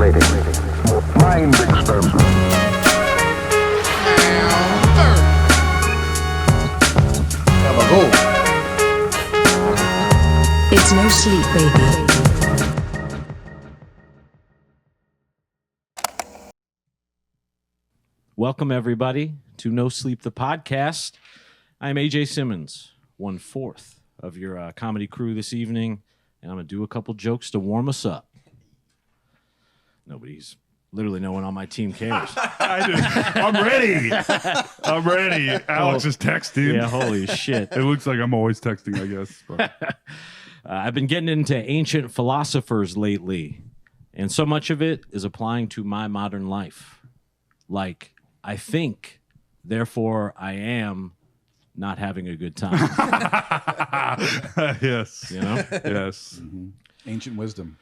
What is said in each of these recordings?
Stimulating. Mind experiment. It's no sleep, baby. Welcome, everybody, to No Sleep, the podcast. I'm AJ Simmons, 1/4 of your comedy crew this evening, and I'm going to do a couple jokes to warm us up. Literally no one on my team cares. I'm ready. Alex is texting. Yeah, holy shit. It looks like I'm always texting, I guess. But. I've been getting into ancient philosophers lately, and so much of it is applying to my modern life. Like, I think, therefore I am not having a good time. Yes. You know? Yes. Mm-hmm. Ancient wisdom.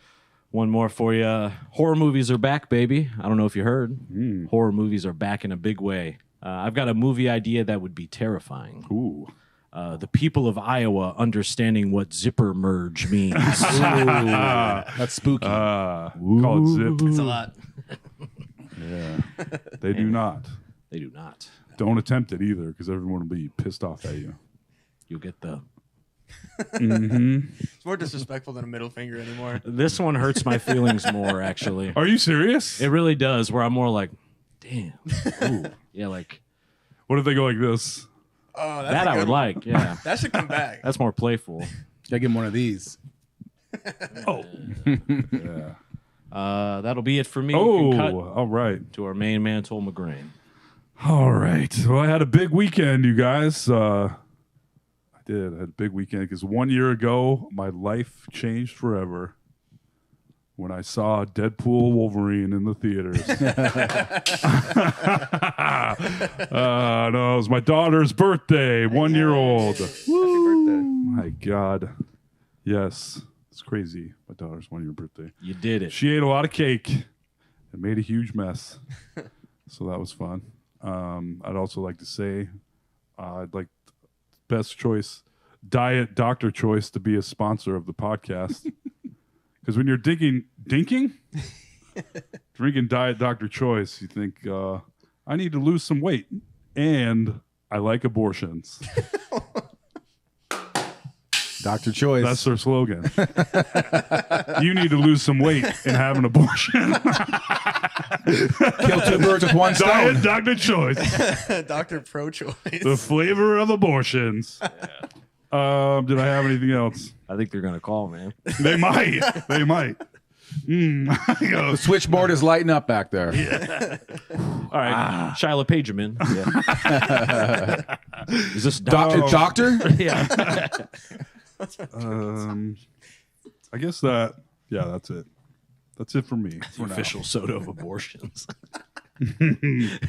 One more for you. Horror movies are back, baby. I don't know if you heard. Horror movies are back in a big way. I've got a movie idea that would be terrifying. Ooh. The people of Iowa understanding what zipper merge means. That's spooky. Call it zip. It's a lot. Yeah. They do not. They do not. Don't attempt it either, because everyone will be pissed off at you. You'll get the... It's more disrespectful than a middle finger anymore. This one hurts my feelings more, actually. Are you serious? It really does, where I'm more like, damn. Ooh. Yeah, like... What if they go like this? Oh, that's That a I good would one. like, yeah. That should come back. That's more playful. Gotta give him one of these. Oh. Yeah. That'll be it for me. You can cut All right. to our main man, Toll McGrain. All right. Well, I had a big weekend, you guys. I had a big weekend because 1 year ago, my life changed forever when I saw Deadpool Wolverine in the theaters. No, it was my daughter's birthday, 1 year old. Happy My God. Yes. It's crazy. My daughter's 1 year birthday. You did it. She ate a lot of cake and made a huge mess. So that was fun. I'd also like to say I'd like Best Choice Diet Dr. Choice to be a sponsor of the podcast. Because when you're drinking Diet Dr. Choice, you think, I need to lose some weight. And I like abortions. Dr. Choice. That's their slogan. You need to lose some weight and have an abortion. Kill two birds with one stone. Diet Dr. Choice. Dr. Pro-Choice. The flavor of abortions. Did I have anything else? I think they're going to call, man. They might. They might. The switchboard is lighting up back there. All right. Shiloh Pagerman. Yeah. Is this Doctor? Yeah. I guess that's it. That's it for me. The official soda of abortions. I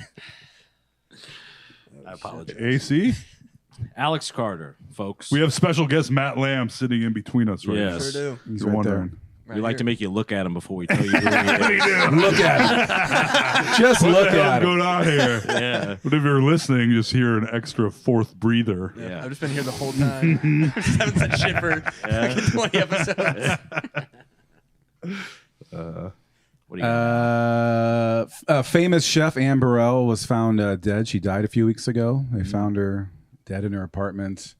apologize. AC? Alex Carter, folks. We have special guest Matt Lamb sitting in between us right Yes. Sure do. He's You're right wondering. We like to make you look at him before we tell you who he is. Look at him. Just What look the hell's at him. going on here? Yeah. But if you're listening, just hear an extra fourth breather. Yeah. I've just been here the whole time. Just haven't said shit for fucking 20 episodes. What do you got? A famous chef, Anne Burrell, was found dead. She died a few weeks ago. They found her dead in her apartment.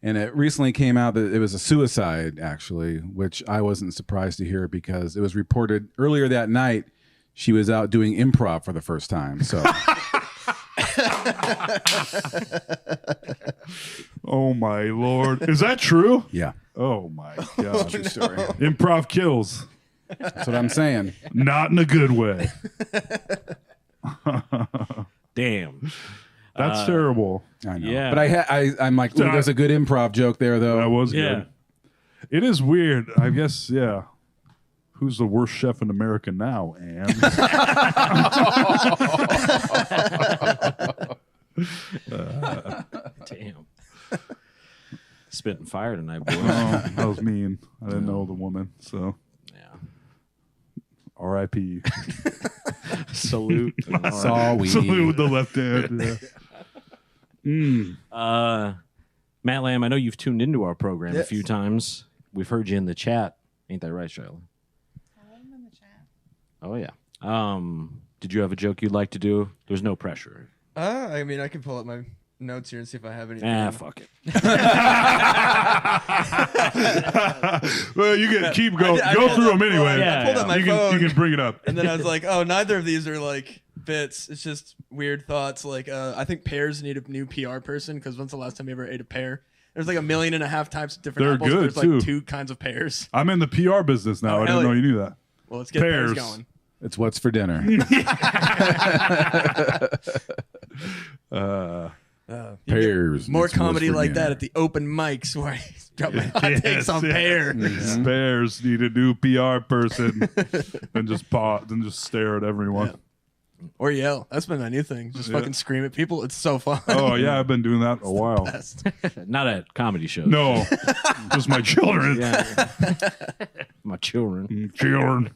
And it recently came out that it was a suicide, actually, which I wasn't surprised to hear because it was reported earlier that night she was out doing improv for the first time. So, Oh, my Lord. Is that true? yeah, Oh, my God. true story. Improv kills. That's what I'm saying. Not in a good way. Damn. That's terrible. I know. Yeah. But I'm like, ooh, there's a good improv joke there, though. That was Yeah. good. It is weird. I guess, yeah. Who's the worst chef in America now, Anne? Damn. Spitting fire tonight, boys. Oh, that was mean. I didn't know the woman, so Yeah. R.I.P. Salute. Sorry. Salute with the left hand. Yeah. Matt Lamb, I know you've tuned into our program a Yes. few times. We've heard you in the chat. Ain't that right, Shiloh? I'm in the chat. Oh yeah. Did you have a joke you'd like to do? There's no pressure. I mean, I can pull up my notes here and see if I have anything. Fuck it. Well, you can keep going. Go through them anyway. I pulled up my You phone. can bring it up. And then I was like, oh, neither of these are like bits. It's just weird thoughts. Like, I think pears need a new PR person because when's the last time you ever ate a pear? There's like 1.5 million types of different They're apples. good, There's like too. 2 kinds of pears. I'm in the PR business now. Oh, I didn't hell know yeah. you knew that. Well, let's get pears Pears. going. It's what's for dinner. Pears. More It's what's comedy for like that dinner. at the open mics where I drop my hot takes on pear. Bears need a new PR person. and just pause and just stare at everyone. Yeah. Or yell. That's been my new thing. Just fucking scream at people. It's so fun. Oh yeah, I've been doing that a while. Best. Not at comedy shows. No, just my children. Yeah. My children. Children.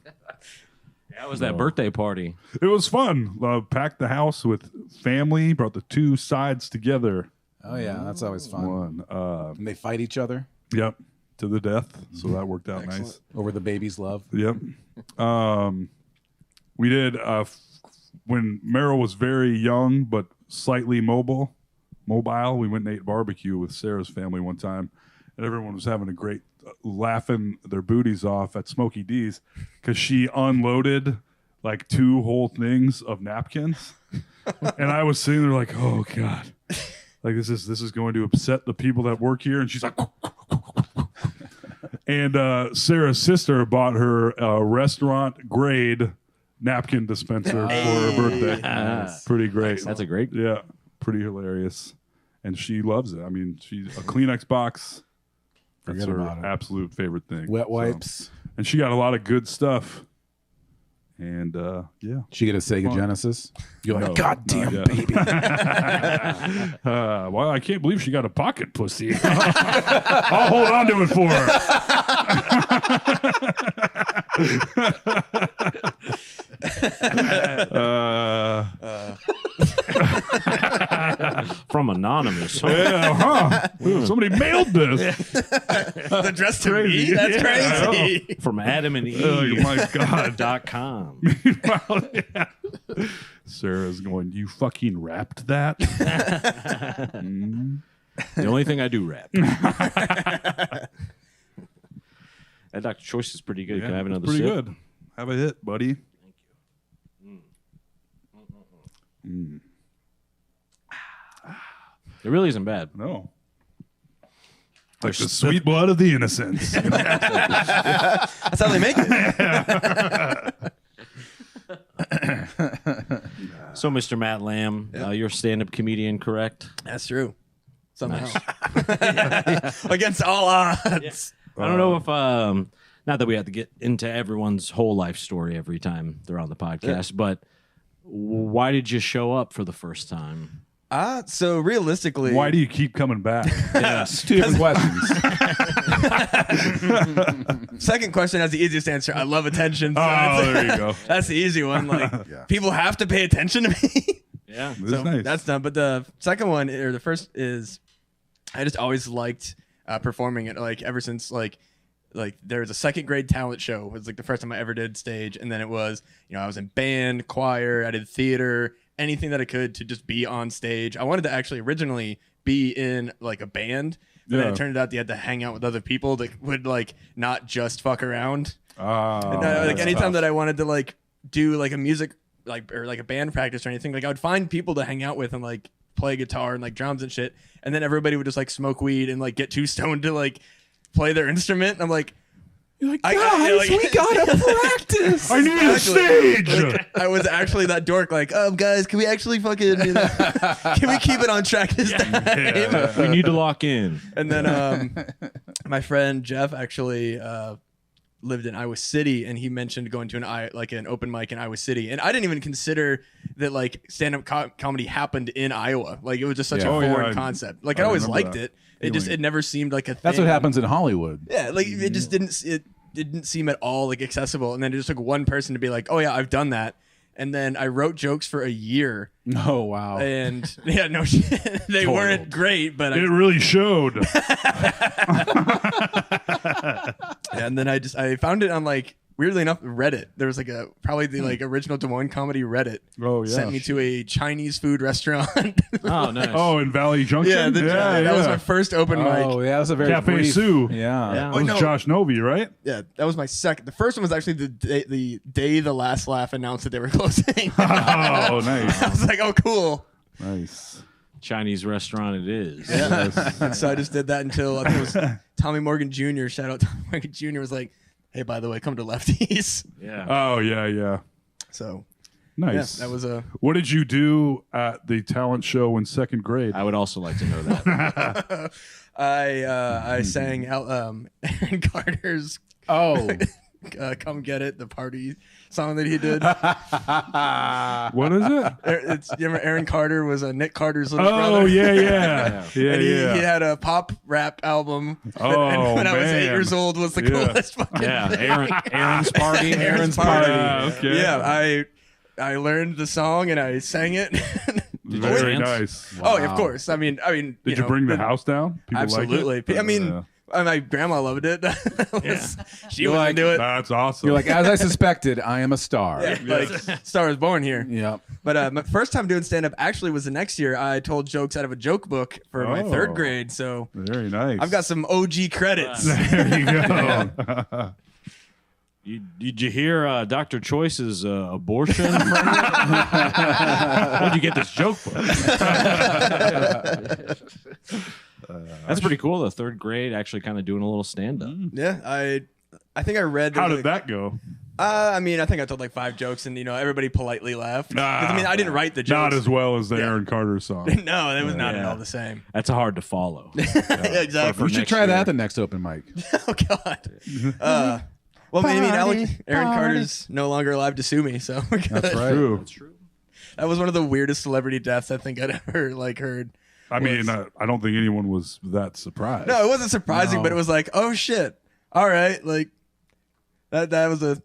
That was that birthday party. It was fun. Packed the house with family. Brought the two sides together. Oh yeah, that's always fun. And they fight each other Yep, to the death. So that worked out nice. over the baby's love. Yep. We did when Meryl was very young but slightly mobile. We went and ate barbecue with Sarah's family one time, and everyone was having a great laughing their booties off at Smokey D's because she unloaded like 2 whole things of napkins, and I was sitting there like, oh god, like this is going to upset the people that work here, and she's like. And Sarah's sister bought her restaurant grade napkin dispenser for her birthday. Nice. Pretty great. That's a great. Yeah, pretty hilarious. And she loves it. I mean, she's a Kleenex box. That's Forget her about it. absolute favorite thing. Wet So- wipes. and she got a lot of good stuff. And yeah. She get a Sega Fun. Genesis. You're like, No, God damn, not yet. baby. Well, I can't believe she got a pocket pussy. I'll hold on to it for her. From Anonymous. Huh? Yeah, huh? Ooh, somebody mailed this. Addressed to Crazy. me? That's Yeah, crazy. From Adam and Oh my God. .com. Well, yeah. Sarah's going, you fucking rapped that? The only thing I do rap. That Dr. Choice is pretty good. Can I have another pretty sip? good. Have a hit, buddy. It really isn't bad. No. Like the sweet blood of the innocents. That's how they make it. So, Mr. Matt Lamb, you're a stand-up comedian, correct? That's true. Somehow. Against all odds. I don't know if, not that we have to get into everyone's whole life story every time they're on the podcast, but why did you show up for the first time? So realistically, Why do you keep coming back? Yes. 2 different questions. second question has the easiest answer. I love attention. So Oh, there you go. that's the easy one. Like Yeah. people have to pay attention to me. Yeah. This So is nice. that's done. But the second one, or the first, is I just always liked performing it. Like ever since like there was a second grade talent show. It was like the first time I ever did stage, and then it was I was in band, choir, I did theater, anything that I could to just be on stage. I wanted to actually originally be in like a band, but then Yeah. it turned out that you had to hang out with other people that would like not just fuck around. Ah, And, like that's anytime tough. that I wanted to like do like a music or like a band practice or anything, like I would find people to hang out with and like play guitar and like drums and shit, and then everybody would just like smoke weed and like get too stoned to like play their instrument. And I'm like, You're like, I- guys, like- we gotta practice. I need a stage. like, I was actually that dork. Like, guys, can we actually fucking can we keep it on track this time? We need to lock in. And then my friend Jeff actually lived in Iowa City, and he mentioned going to an open mic in Iowa City, and I didn't even consider that like stand-up comedy happened in Iowa. Like it was just such Yeah. a Oh, yeah, foreign I- concept. Like I I always remember liked that it. It never seemed like a thing. That's what happens in Hollywood. Yeah, like it just didn't seem at all like accessible. And then it just took one person to be like, oh yeah, I've done that. And then I wrote jokes for a year, Oh wow. and yeah, no shit, they weren't great, but It really showed. and then I found it on like weirdly enough, Reddit. There was like probably the like original Des Moines comedy Reddit. Oh yeah. Sent me to a Chinese food restaurant. Oh, nice. Oh, in Valley Junction. That was my first open mic. Oh, yeah, that was a very Cafe brief. Sue. Yeah. Yeah. That was no. Josh Novi, right? Yeah, that was my second. The first one was actually the day the Last Laugh announced that they were closing. Oh, nice. I was like, oh, cool. Nice. Chinese restaurant it is. And so I just did that until I think it was Tommy Morgan Jr. Shout out Tommy Morgan Jr. was like, hey, by the way, come to Lefties. Yeah. Oh yeah. So Nice. yeah, that was a. What did you do at the talent show in second grade? I would also like to know that. I sang Aaron Carter's Oh. "Come Get It," the party song that he did. What is it? You remember Aaron Carter was Nick Carter's little Oh brother? yeah. And he had a pop rap album. Oh, and when I was 8 man. years old, was the Yeah. coolest fucking. Yeah. Aaron's party. Aaron's party. Okay. Yeah, I learned the song and I sang it. Did you Very dance? nice. Oh, yeah, of course. I mean, Did you know, bring the house down? People Absolutely. Like it? I mean, Yeah. my grandma loved it. She You're was like- into it. That's awesome. You're like, as I suspected, I am a star. Like Star was born here. Yep. But my first time doing stand up actually was the next year. I told jokes out of a joke book for my Oh. third grade. So Very nice. I've got some OG credits. There you go. Did you hear Dr. Choice's abortion? Where'd you get this joke from? That's pretty cool. The third grade actually kind of doing a little stand up. Yeah, I think I read. How there's did that go? I mean, I think I told like 5 jokes, and everybody politely laughed. 'Cause, I mean, I didn't write the jokes. Not as well as the Yeah. Aaron Carter song. No, it was not at Yeah. all the same. That's hard to follow. Exactly. We should next try year. that the next open mic. Oh God. Well, I mean, Aaron Carter's no longer alive to sue me, so we're good. That's right. True. That was one of the weirdest celebrity deaths I think I'd ever heard. I mean, I don't think anyone was that surprised. No, it wasn't surprising, No. but it was like, oh shit, all right, like that was a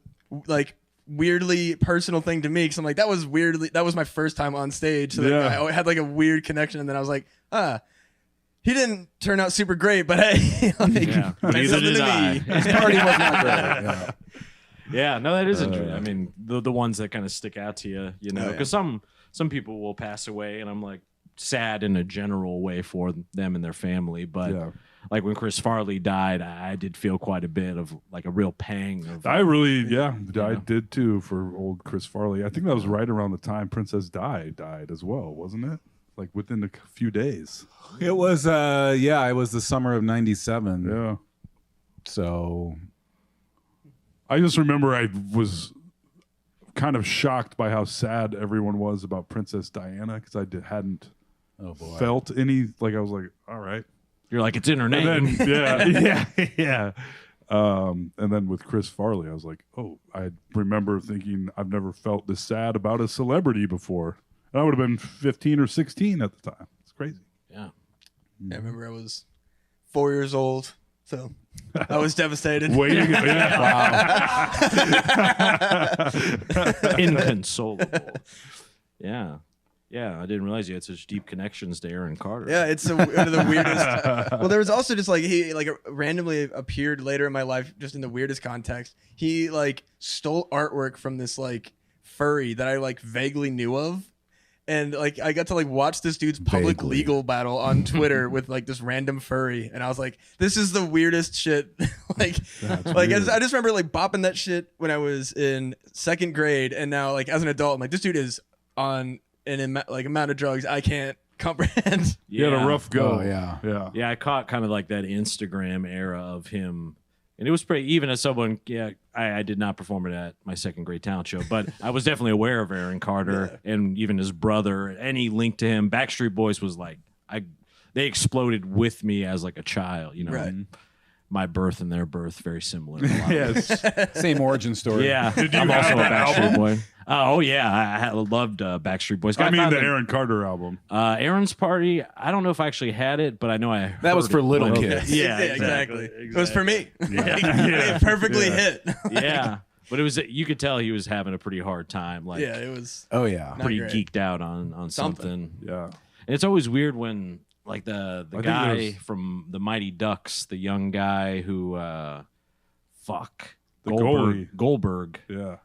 like weirdly personal thing to me because I'm like that was my first time on stage, so Yeah. I had like a weird connection, and then I was like, he didn't turn out super great, but hey, like, Yeah, but meant neither something did to I. me. His party was not great. Yeah. Yeah, no, that is interesting. I mean, the ones that kind of stick out to you, Oh, yeah. because some people will pass away, and I'm like sad in a general way for them and their family. But Yeah. like when Chris Farley died, I did feel quite a bit of like a real pang. Of, I really, I did too for old Chris Farley. I think that was right around the time Princess Di died as well, wasn't it? Like within a few days. It was, it was the summer of '97. Yeah. So I just remember I was kind of shocked by how sad everyone was about Princess Diana because I hadn't oh boy. felt any, like I was like, all right. you're like, it's in her name. And then, yeah. And then with Chris Farley, I was like, oh, I remember thinking I've never felt this sad about a celebrity before. And I would have been 15 or 16 at the time. It's crazy. Yeah. I remember I was 4 years old, so I was devastated. Way to go. Yeah. Inconsolable. Yeah. Yeah, I didn't realize you had such deep connections to Aaron Carter. Yeah, it's one of the weirdest. Well, there was also just like he like randomly appeared later in my life, just in the weirdest context. He like stole artwork from this like furry that I like vaguely knew of, and like I got to like watch this dude's public Vaguely. legal battle on Twitter with like this random furry, and I was like, this is the weirdest shit. like I just remember like bopping that shit when I was in second grade, and now like as an adult, I'm like, this dude is on an amount of drugs I can't comprehend. You had a rough go. Oh, yeah. Yeah. Yeah, I caught kind of like that Instagram era of him. And it was pretty, even as someone, I did not perform it at my second grade talent show, but I was definitely aware of Aaron Carter and even his brother. Any link to him, Backstreet Boys was like, they exploded with me as like a child, Right. My birth and their birth, very similar. in a lot of ways. Yes. Same origin story. Yeah, Did you I'm also have a that Backstreet album? Boy. Oh yeah, I loved Backstreet Boys. I mean, found the it- Aaron Carter album. Aaron's Party. I don't know if I actually had it, but I know I. That was heard for it. little Okay. kids. Yeah, exactly. It was for me. Yeah. It perfectly hit. Yeah, but it was. You could tell he was having a pretty hard time. Like, Yeah, it was. Oh yeah. pretty great. geeked out on something. Yeah. And it's always weird when like the think guy there's- from the Mighty Ducks, the young guy who Goldberg. Yeah.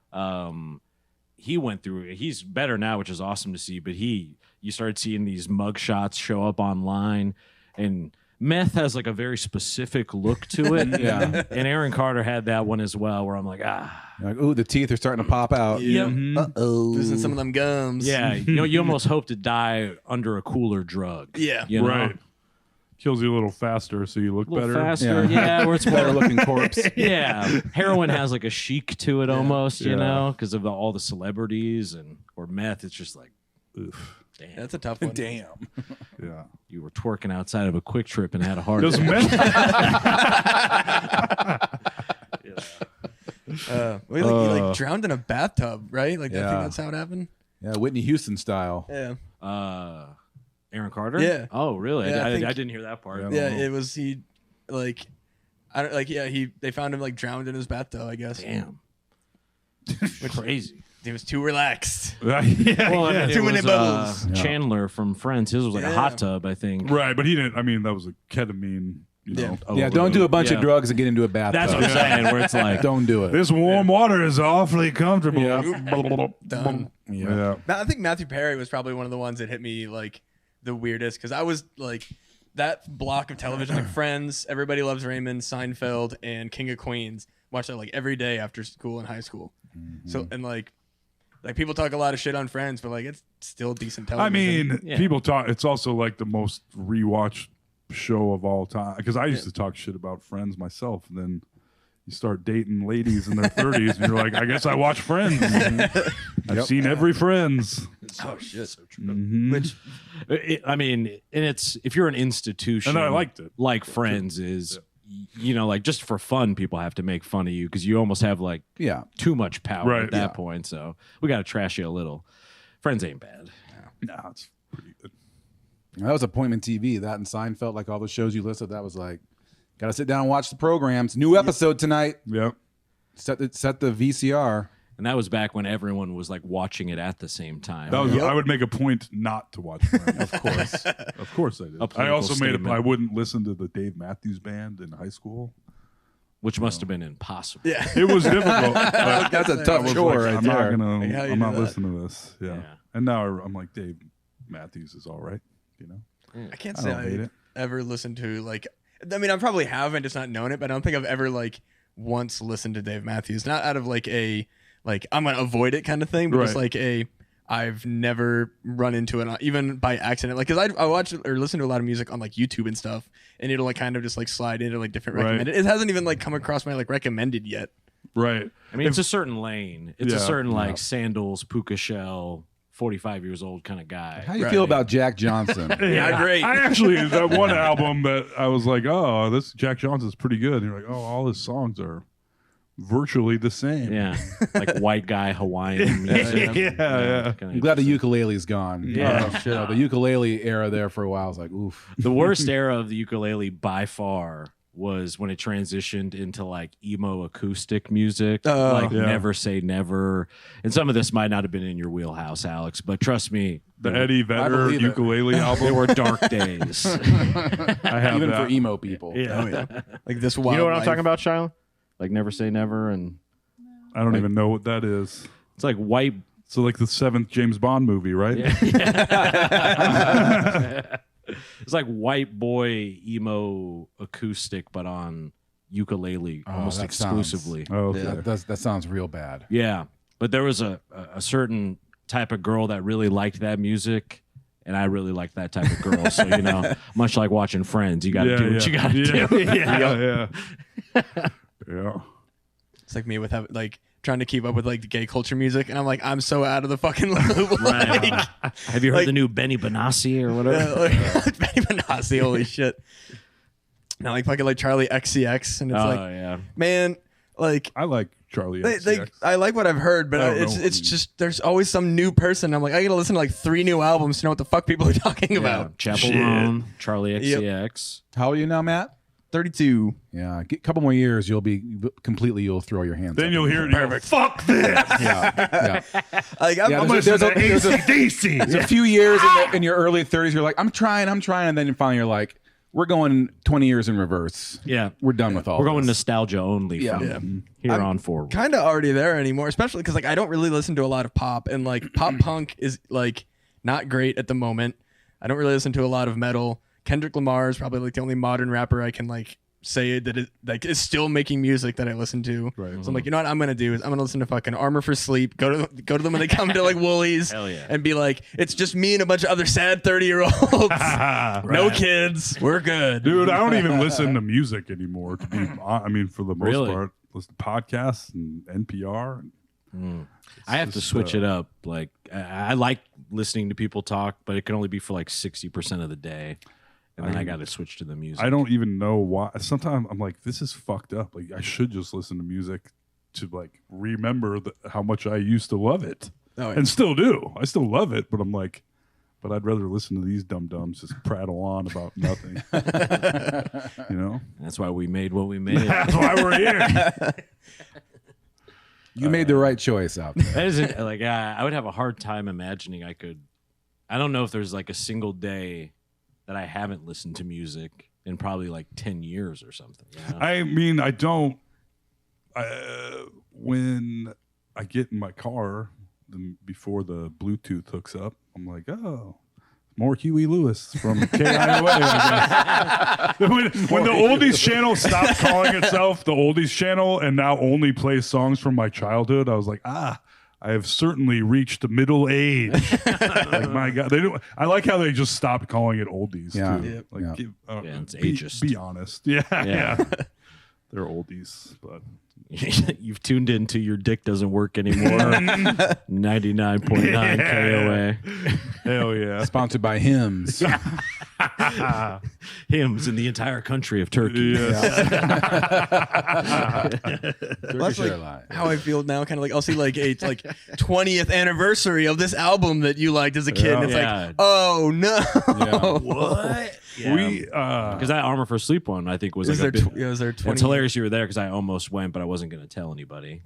He went through it. He's better now, which is awesome to see. But you started seeing these mug shots show up online, and meth has like a very specific look to it. Yeah. And Aaron Carter had that one as well, where I'm like, Like, ooh, the teeth are starting to pop out. yeah, Losing some of them gums. yeah. You almost hope to die under a cooler drug. Yeah. You know? Right. Kills you a little faster, so you look A little better. faster, Yeah. yeah. Where it's Better more, looking corpse. yeah. Heroin has like a chic to it almost, you Yeah. know, because of all the celebrities, or meth. It's just like, Oof. damn. That's a tough one. Damn. Yeah. You were twerking outside of a Quick Trip and had a heart Does attack. Well, he like drowned in a bathtub, right? Like, I Yeah. think that's how it happened. Yeah, Whitney Houston style. Yeah. Aaron Carter? Yeah. Oh, really? Yeah, I I think- didn't hear that part. Yeah, it was he, like, I don't like. Yeah, they found him like drowned in his bathtub, I guess. Damn. Crazy. He was too relaxed. yeah. Well, I mean, Too it many was, bubbles. Chandler from Friends. His was like a Yeah. hot tub, I think. Right, but he didn't. I mean, that was a ketamine. You know. Yeah, don't do a bunch of Yeah. drugs and get into a bathtub. That's what I'm saying, where it's like, Don't do it. This warm water is awfully comfortable. Done. Yeah. I think Matthew Perry was probably one of the ones that hit me like the weirdest because I was like that block of television, like Friends, Everybody Loves Raymond, Seinfeld, and King of Queens. Watched that like every day after school in high school. So and like people talk a lot of shit on Friends, but like it's still decent television. I mean, Yeah. people talk. It's also like the most rewatched show of all time. Because I used to talk shit about Friends myself, and then you start dating ladies in their 30s, and you're like, I guess I watch Friends. I've seen every Friends. oh shit. Mhm. Which I mean, and it's, if you're an institution, And I liked it. like Friends is, you know, like just for fun, people have to make fun of you because you almost have like Yeah. too much power Right. at that Yeah. point. So we got to trash you a little. Friends ain't bad. Nah, it's pretty good. That was appointment TV. That and Seinfeld, like all the shows you listed, that was like, got to sit down and watch the programs. New episode tonight. Yep. Set the VCR. And that was back when everyone was like watching it at the same time. That was, I would make a point not to watch Friends. Of course. Of course I did. I political also made statement. I wouldn't listen to the Dave Matthews Band in high school. Which must have been impossible. yeah. It was difficult. but That's a I tough was chore like, right I'm there. not gonna. Like, how you I'm do not that? listening to this. Yeah. Yeah. And now I'm like, Dave Matthews is all right. You know. I can't I say don't hate I it. ever listened to like. I mean, I probably have and just not known it, but I don't think I've ever like once listened to Dave Matthews. Not out of like a like I'm gonna avoid it kind of thing, but just Right. like a I've never run into it even by accident. Like, cause I watch or listen to a lot of music on like YouTube and stuff, and it'll like kind of just like slide into like different Right. recommended. It hasn't even like come across my like recommended yet. Right. I mean, it's a certain lane. It's a Yeah. certain like sandals, puka shell, 45 years old kind of guy. How do you Right. feel about Jack Johnson? Yeah, great. I actually that one album that I was like, oh, this Jack Johnson's pretty good. And you're like, oh, all his songs are virtually the same. Yeah, like white guy Hawaiian music. Yeah. Kinda- I'm glad the ukulele's gone. Yeah. The ukulele era there for a while. I was like, oof. The worst era of the ukulele by far was when it transitioned into like emo acoustic music, like Yeah. Never Say Never. And some of this might not have been in your wheelhouse, Alex, but trust me, The Eddie Vedder believe it. ukulele they album. were dark days. I have Even that. for emo people. Yeah. Like this You wild. know what I'm talking about, Shiloh? Like Never Say Never, and I don't even know what that is. it's like white. So like the 7th James Bond movie, right? It's like white boy emo acoustic, but on ukulele almost that exclusively. Oh, okay. That sounds real bad. Yeah, but there was a certain type of girl that really liked that music, and I really liked that type of girl. So you know, much like watching Friends, you got to do what you got to do. Yeah. Yeah. It's like me with like trying to keep up with like the gay culture music, and I'm like, I'm so out of the fucking loop. Right. Like, Have you heard like- the new Benny Benassi or whatever? Benny Benassi, holy shit. Now like fucking like Charlie XCX, and it's Oh like, yeah. man, like I like Charlie they, XCX. I like what I've heard, but I don't it's know. it's just there's always some new person. I'm like, I gotta listen to like 3 new albums to know what the fuck people are talking about. Chapel Roan, Charlie XCX. How old are you now, Matt? 32. Yeah, a couple more years, you'll throw your hands Then up. you'll hear it. Perfect. Fuck this. Yeah. Like I'm, Yeah, I'm there's AC/DC. a few years in your early 30s, you're like, I'm trying, and then finally you're like, we're going 20 years in reverse. Yeah. We're done with all. We're going this. nostalgia only from here on forward. Kind of already there anymore, especially because like I don't really listen to a lot of pop, and like pop punk is like not great at the moment. I don't really listen to a lot of metal. Kendrick Lamar is probably like the only modern rapper I can like say that it like is still making music that I listen to. Right. So I'm like, you know what I'm gonna do is I'm gonna listen to fucking Armor for Sleep. Go to them when they come to like Woolies. Hell yeah. And be like, it's just me and a bunch of other sad 30-year-olds. No kids. We're good. Dude, I don't even listen to music anymore. To be, I mean, for the most Really? part, listen to podcasts and NPR. I have to just, switch it up. Like I like listening to people talk, but it can only be for like 60% of the day. And then I got to switch to the music. I don't even know why. Sometimes I'm like, this is fucked up. Like, I should just listen to music to like remember how much I used to love it, and still do. I still love it, but I'm like, but I'd rather listen to these dum dums just prattle on about nothing. You know, That's why we made what we made. that's why we're here. You made the right choice out there. That isn't like I would have a hard time imagining I could. I don't know if there's like a single day that I haven't listened to music in probably like 10 years or something. You know? I mean, I don't. When I get in my car, before the Bluetooth hooks up, I'm like, oh, more Huey Lewis from KIOA. I guess. when the oldies channel stopped calling itself the oldies channel and now only plays songs from my childhood, I was like, I have certainly reached middle age. Like, my God, they don't. I like how they just stopped calling it oldies. Yeah. Too. Yeah. Like, Yeah. It's ageist. Be honest. Yeah. Yeah. They're oldies, but You've tuned into Your Dick Doesn't Work Anymore. 99.9 KOA. hell yeah. Sponsored by Hymns. Hymns in the entire country of Turkey. That's like how I feel now. Kind of like I'll see like a like 20th anniversary of this album that you liked as a kid, and it's Yeah. like, oh no, What? Yeah. We Because that Armor for Sleep one, I think, was is like there a big. is there 20? It's hilarious you were there because I almost went, but I wasn't going to tell anybody.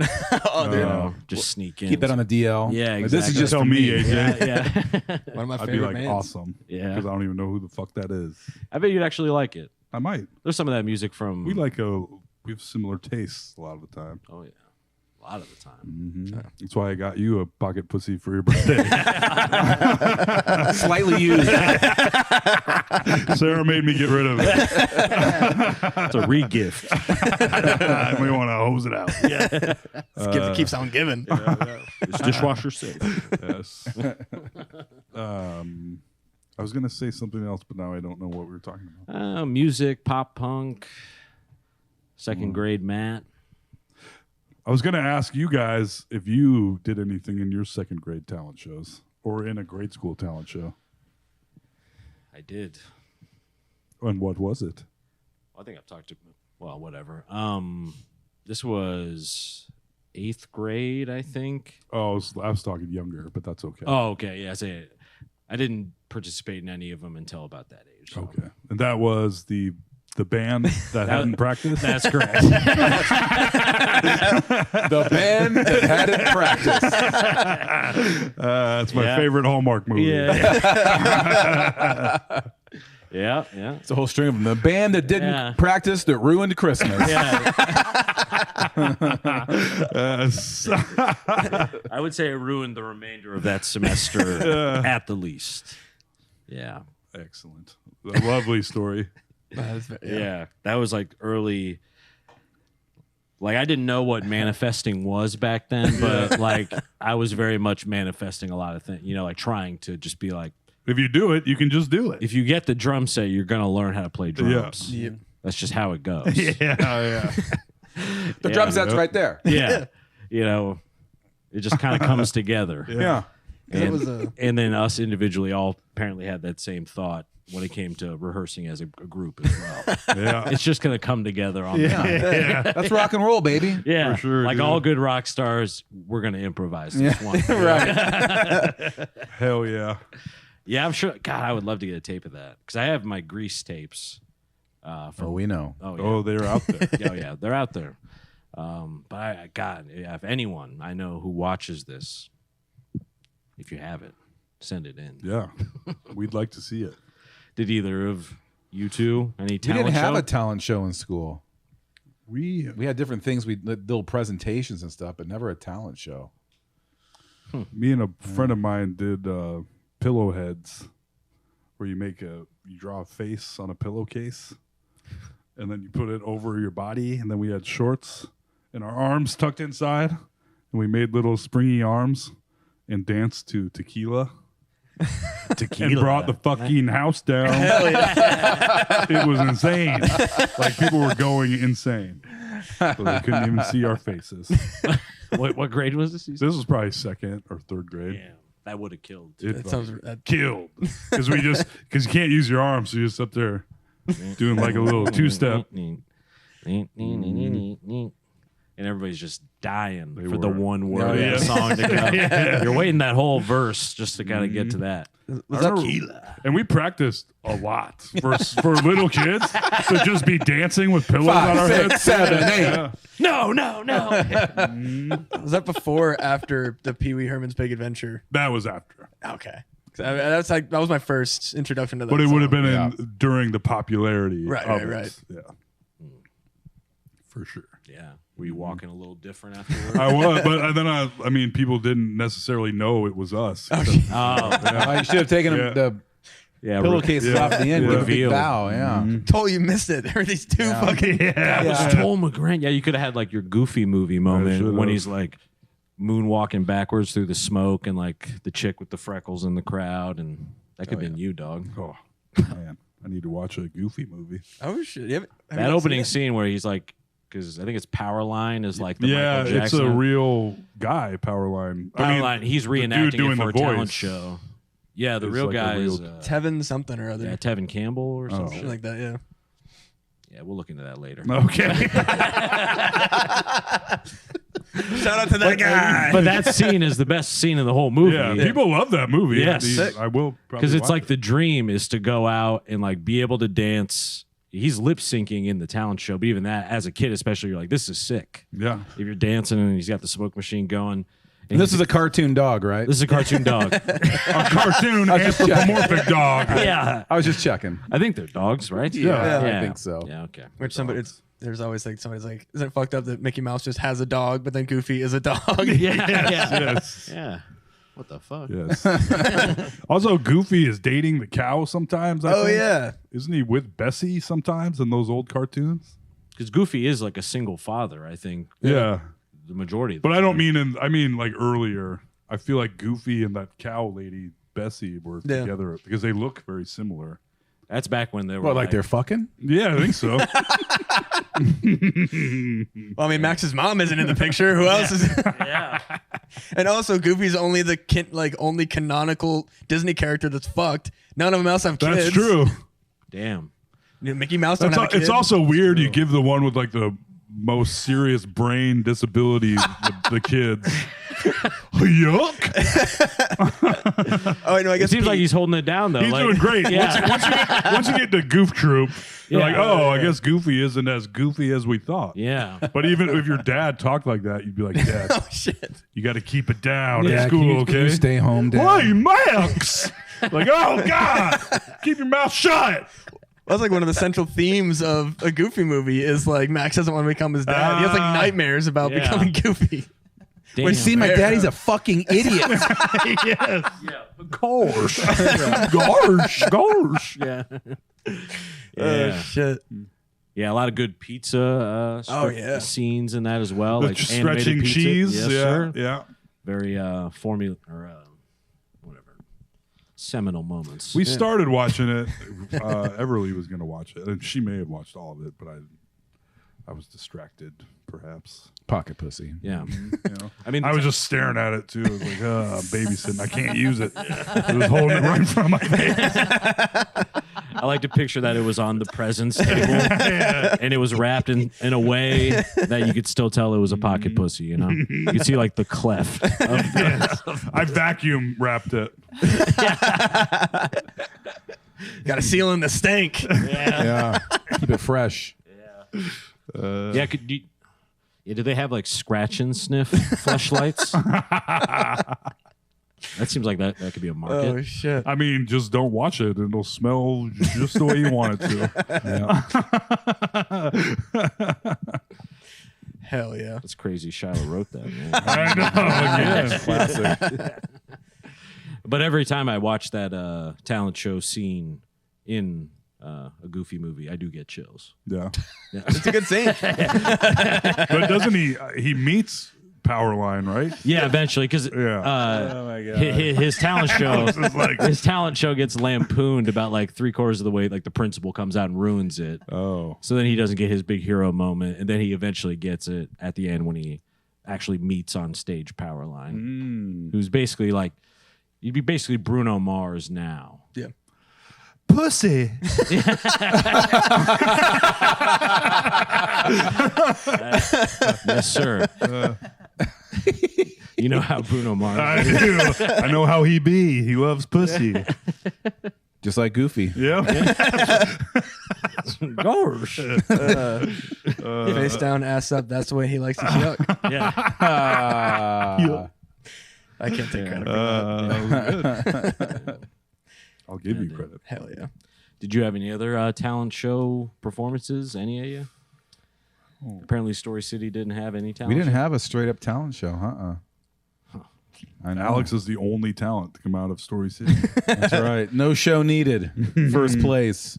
Oh, You dude. know, just sneak in. Keep that on the DL. Yeah, Like, This is exactly. just Tell for me, me. AJ. Yeah. One of my I'd favorite be like, bands. awesome. Yeah. Because I don't even know who the fuck that is. I bet you'd actually like it. I might. There's some of that music from. We have similar tastes a lot of the time. Oh yeah, a lot of the time. That's why I got you a pocket pussy for your birthday. Slightly used. Sarah made me get rid of it. It's a re-gift. We want to hose it out. It keeps on giving. It's dishwasher safe. Yes. I was going to say something else, but now I don't know what we were talking about. Music, pop punk, second grade Matt. I was going to ask you guys if you did anything in your second grade talent shows or in a grade school talent show. I did. And what was it? I think I've talked to. Well, whatever. This was 8th grade, I think. Oh, I was talking younger, but that's okay. Oh, okay. Yeah, I didn't participate in any of them until about that age. So. Okay. And that was the band that hadn't practiced? That's correct. The band that hadn't practiced. That's my Yeah. favorite Hallmark movie. Yeah. Yeah. It's a whole string of them. The band that didn't practice that ruined Christmas. Yeah. Yes. I would say it ruined the remainder of that semester at the least. Yeah. Excellent. A lovely story. Yeah. That was like early. Like I didn't know what manifesting was back then, but like I was very much manifesting a lot of things, you know, like trying to just be like, If you do it, you can just do it. if you get the drum set, you're going to learn how to play drums. Yeah. That's just how it goes. Yeah. The drum set's right there. Yeah. You know, it just kind of comes together. Yeah. And then us individually all apparently had that same thought when it came to rehearsing as a group as well. Yeah. It's just going to come together on that. Yeah. That's rock and roll, baby. Yeah. For sure, like dude. all good rock stars, we're going to improvise this one. Right. Hell yeah. Yeah, I'm sure. God, I would love to get a tape of that because I have my Grease tapes. Oh, we know. Oh, yeah. Oh, they're out there. Oh, yeah, they're out there. But God, if anyone I know who watches this, if you have it, send it in. Yeah. We'd like to see it. Did either of You two? Any We talent didn't have show? a talent show in school. We We had different things. We did little presentations and stuff, but never a talent show. Me and a friend of mine did pillow heads, where you draw a face on a pillowcase, and then you put it over your body, and then we had shorts and our arms tucked inside, and we made little springy arms and danced to tequila. And brought the fucking house down. It was insane. Like people were going insane. So they couldn't even see our faces. What grade was this? This was probably second or third grade. Yeah, that would have killed. It That sounds fucking killed because you can't use your arms, so you're just up there doing like a little two-step. And everybody's just dying They for the were. one word Oh, of yeah. the song to go. You're waiting that whole verse just to kind of get to that. Was that And we practiced a lot for little kids to just be dancing with pillows on our 5, heads. 6, 7, 8. Yeah. No. was that before or after the Pee Wee Herman's Big Adventure? That was after, Okay. That's like that was my first introduction to that. but it would have song. been during the popularity. Right, of right, it. right. Yeah, for sure. Yeah. Were you walking a little different afterwards? I was, but then I mean, people didn't necessarily know it was us. Oh, You should have taken Yeah. the yeah. pillowcases Yeah. off the end with a big Reveal. bow. Yeah. Totally you missed it. There were these two fucking. That was Toll McGrain. Yeah, you could have had like your Goofy movie moment should've. when he's like moonwalking backwards through the smoke and like the chick with the freckles in the crowd, and that could have been you, dog. Oh man, I need to watch a Goofy movie. Oh shit! Have you That not opening seen scene where he's like, because I think it's Powerline is like the Yeah, Michael it's Jackson. a real guy. Powerline. Powerline. He's the dude reenacting doing it for the a talent voice show. Yeah, the is real like a guy is real- it? Tevin something or other. yeah, Tevin Campbell or something. Something like that. Yeah. Yeah, we'll look into that later. Okay. Shout out to that guy. But that scene is the best scene in the whole movie. Yeah, people love that movie. Yes. I will Because it's watch like it. the dream is to go out and like be able to dance. He's lip syncing in the talent show, but even that, as a kid especially, you're like, this is sick. Yeah. If you're dancing and he's got the smoke machine going. And this is a cartoon dog, right? this is a cartoon dog. A cartoon anthropomorphic dog. Yeah, I was just checking. I think they're dogs, right? Yeah, I think so. Yeah, okay. Which there's always like somebody's like, isn't it fucked up that Mickey Mouse just has a dog, but then Goofy is a dog? Yeah, yeah, Yes. yeah. What the fuck? Yes. Also, Goofy is dating the cow sometimes. I Oh think. yeah. Isn't he with Bessie sometimes in those old cartoons? Because Goofy is like a single father, I think. Yeah. The majority of But I don't mean I mean like earlier. I feel like Goofy and that cow lady Bessie were Yeah. together because they look very similar. That's back when they were What, like they're fucking? Yeah, I think so. Well, I mean, Max's mom isn't in the picture. Who else is? Yeah. And also, Goofy's only the only canonical Disney character that's fucked. None of them else have kids. That's true. Damn. Mickey Mouse don't have a kid. It's also weird you give the one with like the most serious brain disability the kids. Yuck. Oh, no, I It guess seems like he's holding it down though. He's like, doing great. Yeah. Once you get to Goof Troop, you're Yeah. like, oh, I guess Goofy isn't as goofy as we thought. Yeah. But even if your dad talked like that, you'd be like, Dad, Oh shit. you got to keep it down Yeah, at can school, you okay? stay home, Dad? Why, Max? Like, oh God, keep your mouth shut. That's like one of the central themes of a Goofy movie is like Max doesn't want to become his dad. He has like nightmares about Yeah. becoming Goofy. Damn. Wait, see, my daddy's a fucking idiot. Yes. Gosh. Gosh. Yeah. Oh Yeah. shit. Yeah, a lot of good pizza yeah. scenes in that as well. The like stretching animated pizza. cheese. Yes, yeah. sir. Yeah. Very formula or whatever. Seminal moments. We started watching it. Everly was going to watch it, and she may have watched all of it, but I was distracted, perhaps. Pocket pussy. Yeah. You know? I mean, I was just staring at it too. I was like, I'm babysitting. I can't use it. I was holding it right in front of my face. I like to picture that it was on the presents table and it was wrapped in a way that you could still tell it was a pocket pussy, you know? You could see like the cleft. I vacuum wrapped it. Got to seal in the stank. Yeah. Keep it fresh. Yeah, do they have like scratch and sniff fleshlights? That seems like that could be a market. Oh shit. I mean, just don't watch it. It'll smell just the way you want it to. Hell yeah. That's crazy. Shiloh wrote that, man. I know. Again. Classic. But every time I watch that talent show scene in a Goofy movie, I do get chills. Yeah. It's a good scene. But doesn't he meets Powerline, right? Yeah, eventually, because Yeah. Oh my God. his talent show, This is like- his talent show gets lampooned about like 3/4 of the way. Like the principal comes out and ruins it. Oh. So then he doesn't get his big hero moment, and then he eventually gets it at the end when he actually meets on stage Powerline, who's basically like, you'd be basically Bruno Mars now. Yeah. Pussy. Yes, sir. You know how Bruno Mars. I do. I know how he be. He loves pussy. Just like Goofy. Yeah. Gosh. Face down, ass up. That's the way he likes to chuck. Yeah. I can't take credit for that. I'll give you credit. Hell yeah. Did you have any other talent show performances? Any of you? Apparently, Story City didn't have any talent. We didn't show. have a straight up talent show, I know. Alex is the only talent to come out of Story City. That's right. No show needed. First place.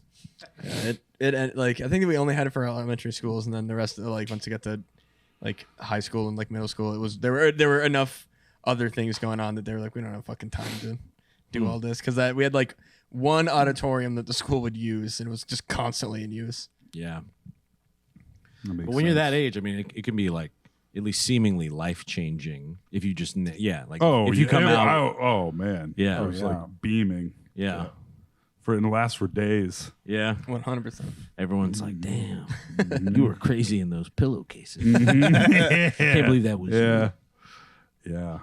It like I think that we only had it for elementary schools, and then the rest of like once you got to like high school and like middle school, it was there were enough other things going on that they were like, we don't have fucking time to do all this, because we had like one auditorium that the school would use, and it was just constantly in use. Yeah. That makes But when you're sense. that age, I mean, it can be like at least seemingly life changing if you just like Oh, if you come yeah. out. Oh man. Yeah. I was yeah. like beaming. Yeah. And lasts for days. Yeah. 100%. Everyone's like, damn, you were crazy in those pillowcases. I can't believe that was Yeah. Yeah.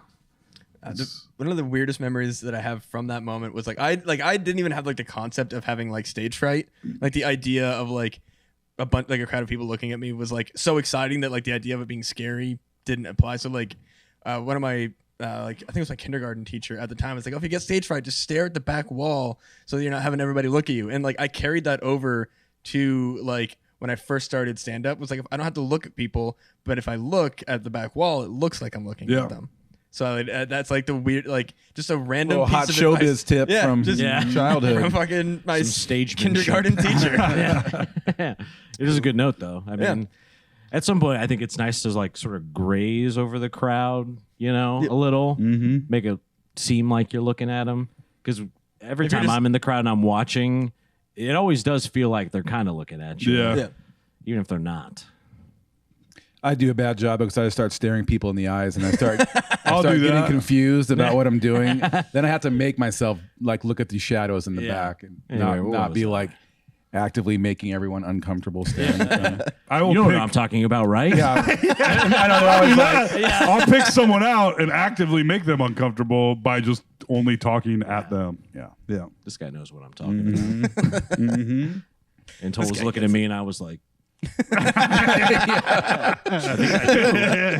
One of the weirdest memories that I have from that moment was I didn't even have like the concept of having like stage fright. Like the idea of like a crowd of people looking at me was like so exciting that like the idea of it being scary didn't apply. So like one of my I think it was my kindergarten teacher at the time was like, oh, if you get stage fright, just stare at the back wall so that you're not having everybody look at you. And like I carried that over to like when I first started stand up, was like, if I don't have to look at people, but if I look at the back wall, it looks like I'm looking at them. So that's like the weird, like just a random Little piece hot of showbiz advice. tip from childhood. From fucking my Some stage kindergarten teacher. Yeah. It is a good note, though. I mean, at some point, I think it's nice to like sort of graze over the crowd, a little, make it seem like you're looking at them. Because every time I'm in the crowd and I'm watching, it always does feel like they're kind of looking at you. Yeah. Even if they're not. I do a bad job because I start staring people in the eyes and I start I'll do getting that. confused about what I'm doing. Then I have to make myself like look at these shadows in the back and Anyway, what not was be that? like actively making everyone uncomfortable staring at them. I will You know what pick, I'm talking about, right? Yeah, I know. They're always like, I'll pick someone out and actively make them uncomfortable by just only talking at them. Yeah. Yeah. This guy knows what I'm talking about. And Toll was looking at me, and I was like, I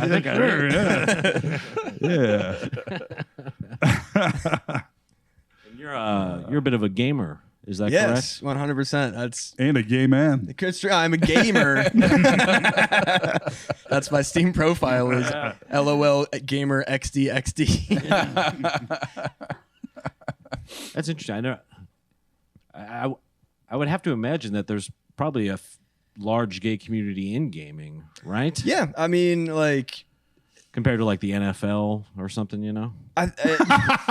think I do. Yeah. And you're a bit of a gamer. Is that Yes, correct? 100%. That's And a gay man. I'm a gamer. That's my Steam profile is LOL gamer XD. That's interesting. I know. I would have to imagine that there's probably a large gay community in gaming, right? Yeah, I mean, like, Compared to like the NFL or something,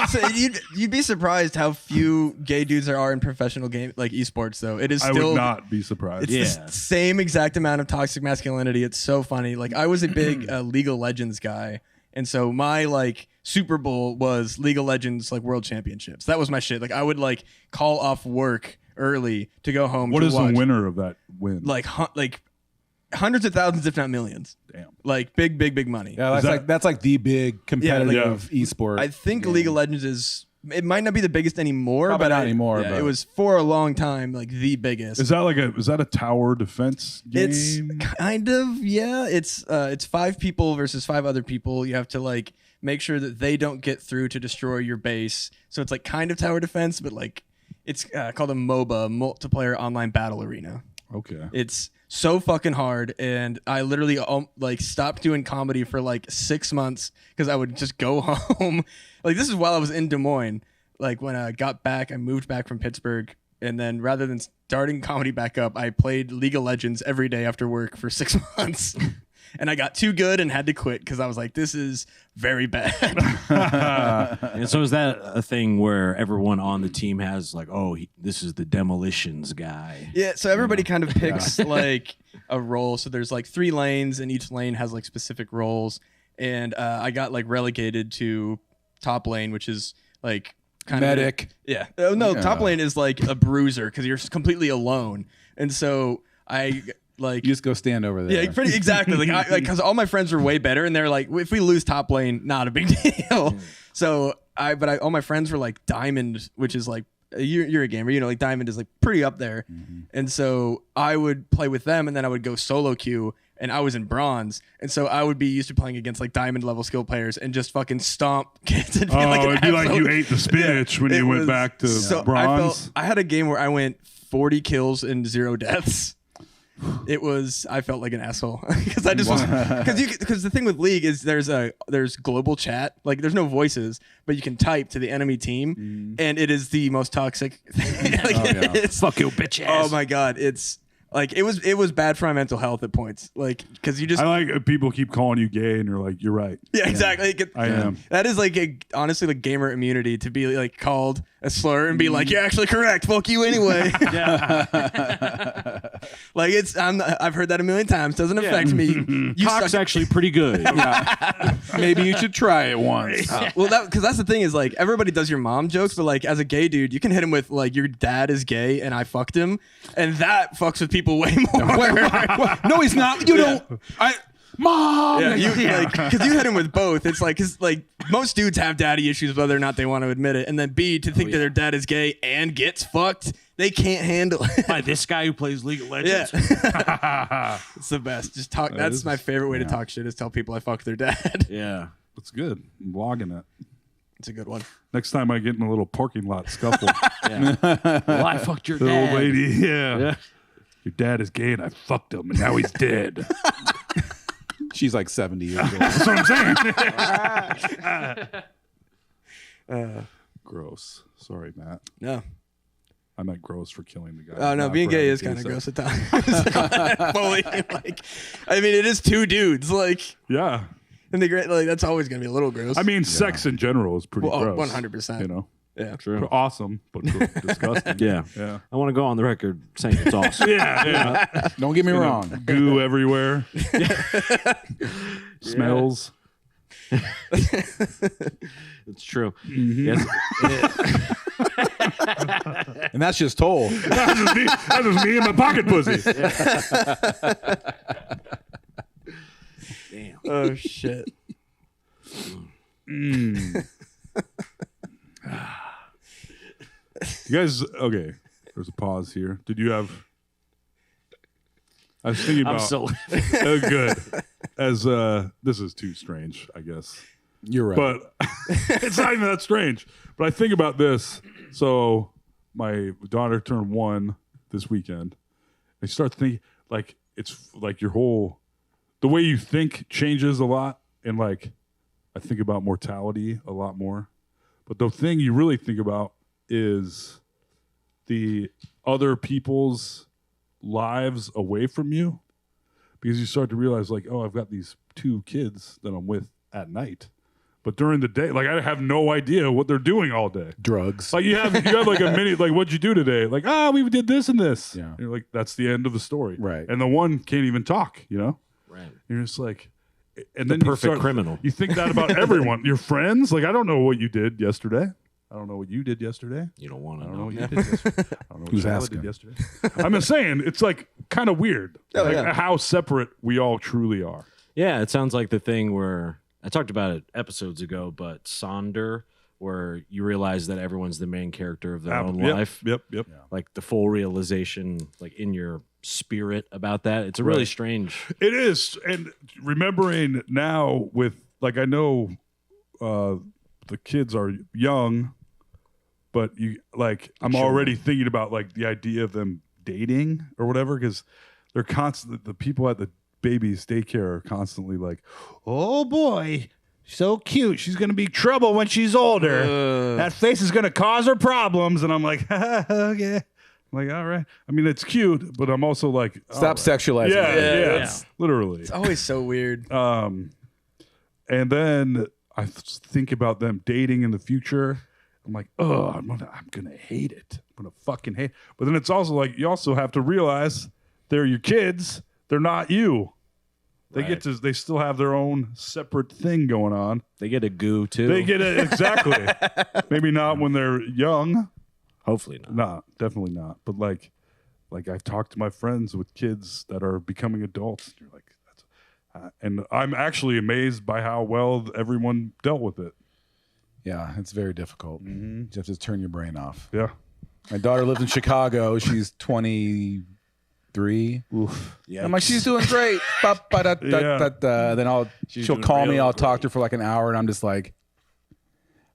so you'd be surprised how few gay dudes there are in professional game like esports. Though it is I still would not be surprised. it's the same exact amount of toxic masculinity. It's so funny. Like I was a big League of Legends guy, and so my like Super Bowl was League of Legends like World Championships. That was my shit. Like I would like call off work early to go home. What to is watch, the winner of that win? Like hundreds of thousands, if not millions. Damn. Like big money. yeah, that's like the big competitive esport. I think League of Legends is It might not be the biggest anymore, Probably but not anymore, but- it was for a long time like the biggest. Is that a tower defense game? It's kind of, yeah. It's 5 people versus 5 other people. You have to like make sure that they don't get through to destroy your base. So it's like kind of tower defense, but like it's called a MOBA, multiplayer online battle arena. Okay. It's so fucking hard, and I literally like stopped doing comedy for like 6 months because I would just go home. Like this is while I was in Des Moines. Like when I got back, I moved back from Pittsburgh, and then rather than starting comedy back up, I played League of Legends every day after work for 6 months. And I got too good and had to quit because I was like, this is very bad. And so is that a thing where everyone on the team has like, oh, this is the demolitions guy? Yeah, so everybody kind of picks like a role. So there's like 3 lanes, and each lane has like specific roles. And I got like relegated to top lane, which is like kind Medic. of yeah. Oh no, top lane is like a bruiser because you're completely alone. And so I like You just go stand over there. yeah, pretty exactly. Like because all my friends were way better, and they're like, if we lose top lane, not a big deal. So all my friends were like diamond, which is like you're a gamer, you know, like diamond is like pretty up there. And so I would play with them, and then I would go solo queue, and I was in bronze, and so I would be used to playing against like diamond level skill players and just fucking stomp kids. It'd be It'd be like you ate the spinach when you went back to bronze. I had a game where I went 40 kills and 0 deaths. I felt like an asshole because I just because the thing with League is there's global chat, like there's no voices, but you can type to the enemy team, and it is the most toxic thing. It's Fuck you, bitch ass. oh my god, it's like it was bad for my mental health at points, like because you just I like people keep calling you gay, and you're like, you're right. yeah exactly. I am. That is like honestly like gamer immunity to be like called a slur and be like, you're actually correct. Fuck you anyway. Like I've heard that a million times. Doesn't affect me. Cock's actually pretty good. Maybe you should try it once. Well, because that's the thing is like everybody does your mom jokes, but like as a gay dude, you can hit him with like your dad is gay and I fucked him, and that fucks with people way more. No, he's not. You don't. Mom. Yeah, because you hit him with both. It's like, because like most dudes have daddy issues, whether or not they want to admit it. And then B, to think that their dad is gay and gets fucked, they can't handle it. By this guy who plays League of Legends. Yeah. It's the best. Just talk. That's my favorite way to talk shit is tell people I fucked their dad. Yeah. That's good. I'm blogging it. It's a good one. Next time I get in a little parking lot scuffle, Well, I fucked your the dad. old lady, yeah. Your dad is gay and I fucked him and now he's dead. She's like 70 years old. That's what I'm saying. Gross. Sorry, Matt. No. I meant gross for killing the guy. Oh no, not being for gay having is kind of sex. gross at times. Fully, like, I mean, it is 2 dudes, like, Yeah. and that's always gonna be a little gross. I mean, sex in general is pretty Well, gross. 100%. You know? yeah. True. Awesome, but disgusting. Yeah. Yeah. I want to go on the record saying it's awesome. Yeah. Don't get me wrong. Goo everywhere. Smells. It's true. Yes. And that's just toll. That was me and my pocket pussy. Damn. Oh shit. You guys, okay. There's a pause here. Did you have? I was thinking I'm about. so Good. As this is too strange, I guess. You're right. But it's not even that strange. But I think about this. So my daughter turned 1 this weekend. I start thinking like it's like your whole the way you think changes a lot, and like I think about mortality a lot more. But the thing you really think about is the other people's lives away from you, because you start to realize like, oh, I've got these 2 kids that I'm with at night, but during the day, like I have no idea what they're doing all day. Drugs. Like you have like a mini, like what'd you do today? Like, we did this and this. Yeah. And you're like, that's the end of the story. Right. And the one can't even talk, you know? right. You're just like, and The then perfect criminal. You think that about everyone, your friends. Like, I don't know what you did yesterday. I don't know what you did yesterday. You don't want I to don't know know. what you did yesterday. I don't know what Who's Charlotte asking? did yesterday. I'm just saying, it's like kind of weird how separate we all truly are. Yeah, it sounds like the thing where I talked about it episodes ago, but Sonder where you realize that everyone's the main character of their own Yep, life. Yep. Like the full realization, like in your spirit about that. It's a really strange. It is, and remembering now with like I know the kids are young, but I'm already thinking about like the idea of them dating or whatever because they're constant. The people at the baby's daycare are constantly like, "Oh boy, so cute. She's gonna be trouble when she's older. That face is gonna cause her problems." And I'm like, okay. I'm like, all right. I mean, it's cute, but I'm also like, Stop sexualizing. Yeah, it. yeah, literally. It's always so weird. And then I think about them dating in the future. I'm like, oh, I'm gonna hate it. I'm gonna fucking hate. But then it's also like you also have to realize they're your kids. They're not you. They get to. They still have their own separate thing going on. They get a goo too. They get it exactly. Maybe not when they're young. Hopefully not. Not definitely not. But like I've talked to my friends with kids that are becoming adults. And you're like, that's, and I'm actually amazed by how well everyone dealt with it. Yeah, it's very difficult. You have to turn your brain off. Yeah. My daughter lives in Chicago. She's 23. Oof. I'm like, she's doing great. Then she'll doing call me. real I'll talk to her for like an hour, and I'm just like,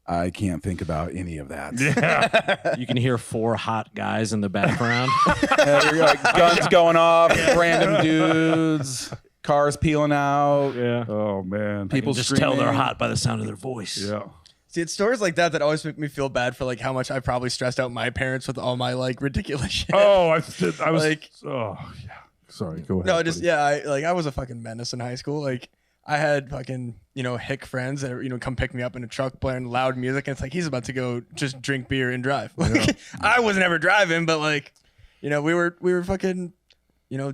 I can't think about any of that. You can hear 4 hot guys in the background. You're like guns going off, random dudes, cars peeling out. Yeah. Oh man. People Just screaming. tell they're hot by the sound of their voice. Yeah. See, it's stories like that always make me feel bad for like how much I probably stressed out my parents with all my like ridiculous shit. Oh, I was Like- oh yeah. Sorry. Go ahead. No, just buddy. I was a fucking menace in high school. Like I had fucking hick friends that come pick me up in a truck playing loud music, and it's like he's about to go just drink beer and drive. Like, I wasn't ever driving, but like we were fucking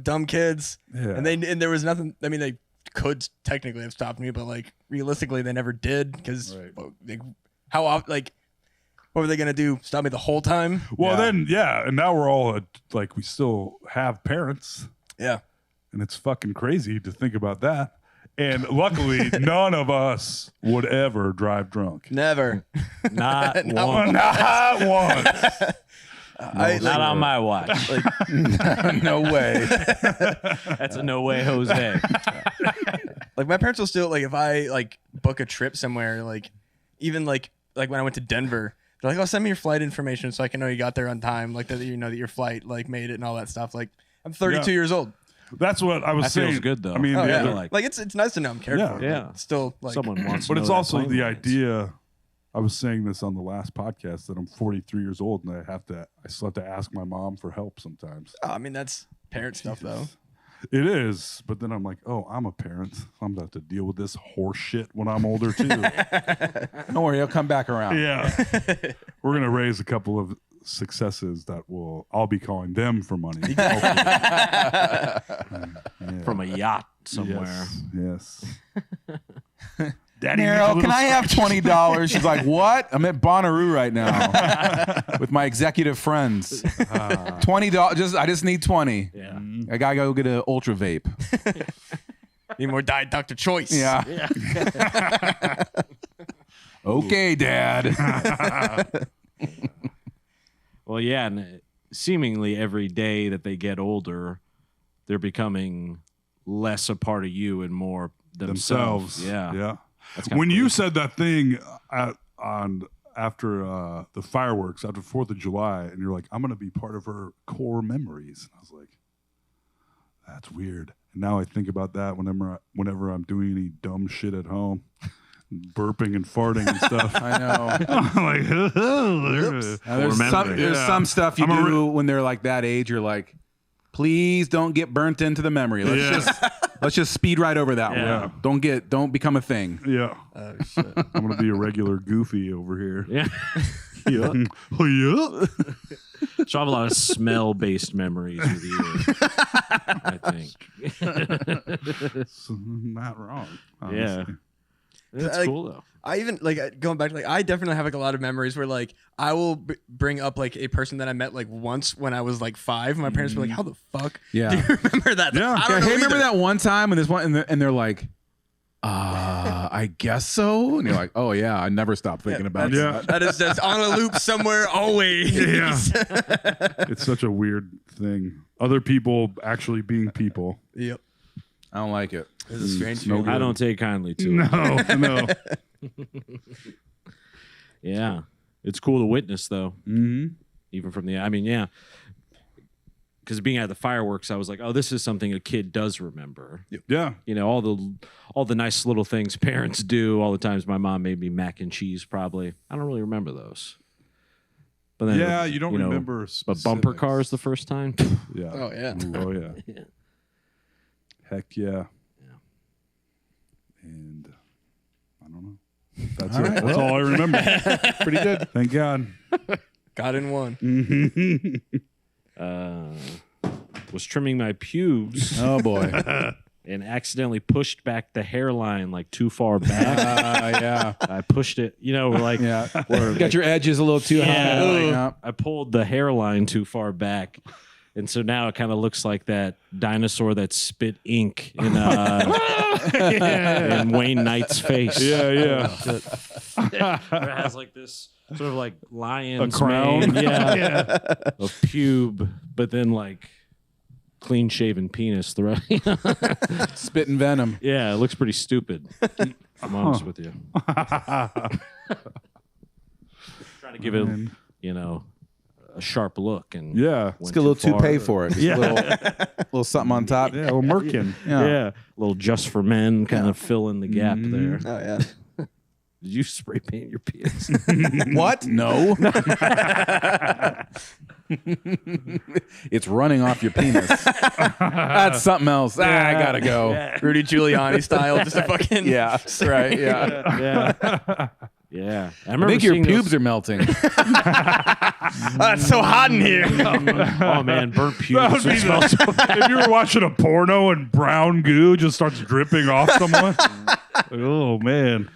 dumb kids, Yeah. and there was nothing. I mean, they could technically have stopped me, but like realistically, they never did because how often like. What were they gonna do? Stop me the whole time? Well, then and now we're all like we still have parents. Yeah. And it's fucking crazy to think about that. And luckily, none of us would ever drive drunk. Never. Not one. Not once. Not on my watch. No way. That's a no way, Jose. Like my parents will still like if I like book a trip somewhere, like even like when I went to Denver, they're like, "Oh, send me your flight information so I can know you got there on time, like that that your flight like made it and all that stuff." Like I'm 32 years old. That's what I was That saying. feels good, though. I mean, Oh, the yeah. other- Like it's nice to know I'm cared Yeah. for. Yeah. But still like Someone wants to but know it's that also plane the lands. idea. I was saying this on the last podcast that I'm 43 years old and I still have to ask my mom for help sometimes. Oh, I mean that's parent stuff though. It is, but then I'm like, oh, I'm a parent. I'm about to deal with this horse shit when I'm older too. Don't worry, I'll come back around. Yeah. We're gonna raise a couple of successes that I'll be calling them for money. Yeah. From a yacht somewhere. Yes. Daddy, Nero, can I have $20? She's like, what? I'm at Bonnaroo right now with my executive friends. $20. I just need 20. Yeah. I gotta go get an ultra vape. Need more Diet Dr. Choice. Yeah. Okay, Dad. Well, yeah, and seemingly every day that they get older, they're becoming less a part of you and more themselves. Yeah. Yeah. That's kinda When you crazy. said that thing after the fireworks, after 4th of July, and you're like, I'm going to be part of her core memories. And I was like, that's weird. And now I think about that whenever I'm doing any dumb shit at home, burping and farting and stuff. I know. I'm like, There's Yeah. some stuff you I'm a do when they're like that age. You're like, please don't get burnt into the memory. Let's just speed right over that Yeah. one. Don't become a thing. yeah. Oh shit. I'm going to be a regular goofy over here. Yeah. Yeah. Oh, yeah. So I have a lot of smell-based memories with you, I think. So, not wrong. Yeah. honestly. It's Like, cool, though. I even like going back, like I definitely have like a lot of memories where like I will bring up like a person that I met like once when I was like 5. My parents were like, "How the fuck Yeah. do you remember that?" Yeah. I Yeah, don't know hey, remember either. that one time when this one and they're like, I I guess so. And you're like, oh yeah, I never stop thinking about that. That is just on a loop somewhere always. Yeah. It's such a weird thing. Other people actually being people. Yep. I don't like it. It's a strange no feeling. I don't take kindly to it. No. Yeah. It's cool to witness, though. Mm-hmm. Even from the, I mean, yeah. Because being at the fireworks, I was like, oh, this is something a kid does remember. Yeah. You know, all the nice little things parents do. All the times my mom made me mac and cheese, probably. I don't really remember those. But then, Yeah, you don't know, remember But bumper specifics. cars the first time? Yeah. Oh, yeah. Ooh, oh, yeah. Yeah. Heck yeah. Yeah. And I don't know. That's All it. right. That's all I remember. Pretty good. Thank God. Got in one. Was trimming my pubes Oh boy. and accidentally pushed back the hairline like too far back. Yeah. I pushed it, you know, like Yeah. where, Got your edges a little too Yeah. high. Like, Ugh. yeah. I pulled the hairline too far back. And so now it kind of looks like that dinosaur that spit ink in in Wayne Knight's face. Yeah. Where it has like this sort of like lion's crown. mane, a pube, but then like clean shaven penis. Spitting venom. Yeah, it looks pretty stupid. I'm honest with you. Trying to give it, you know, a sharp look and Yeah. Let's get a little toupee for it. Just a little something on top. Yeah. Well, Merkin. Yeah, a little just for men kind of fill in the gap there. Oh, yeah. Did you spray paint your penis? What? No. It's running off your penis. That's something else. I gotta go. Rudy Giuliani style. Just a fucking. Yeah. Right. Yeah. Yeah. Yeah. I I think your seeing pubes those- are melting. Oh, it's so hot in here. Oh man, burnt That pubes. would be if you were watching a porno and brown goo just starts dripping off someone. Oh man.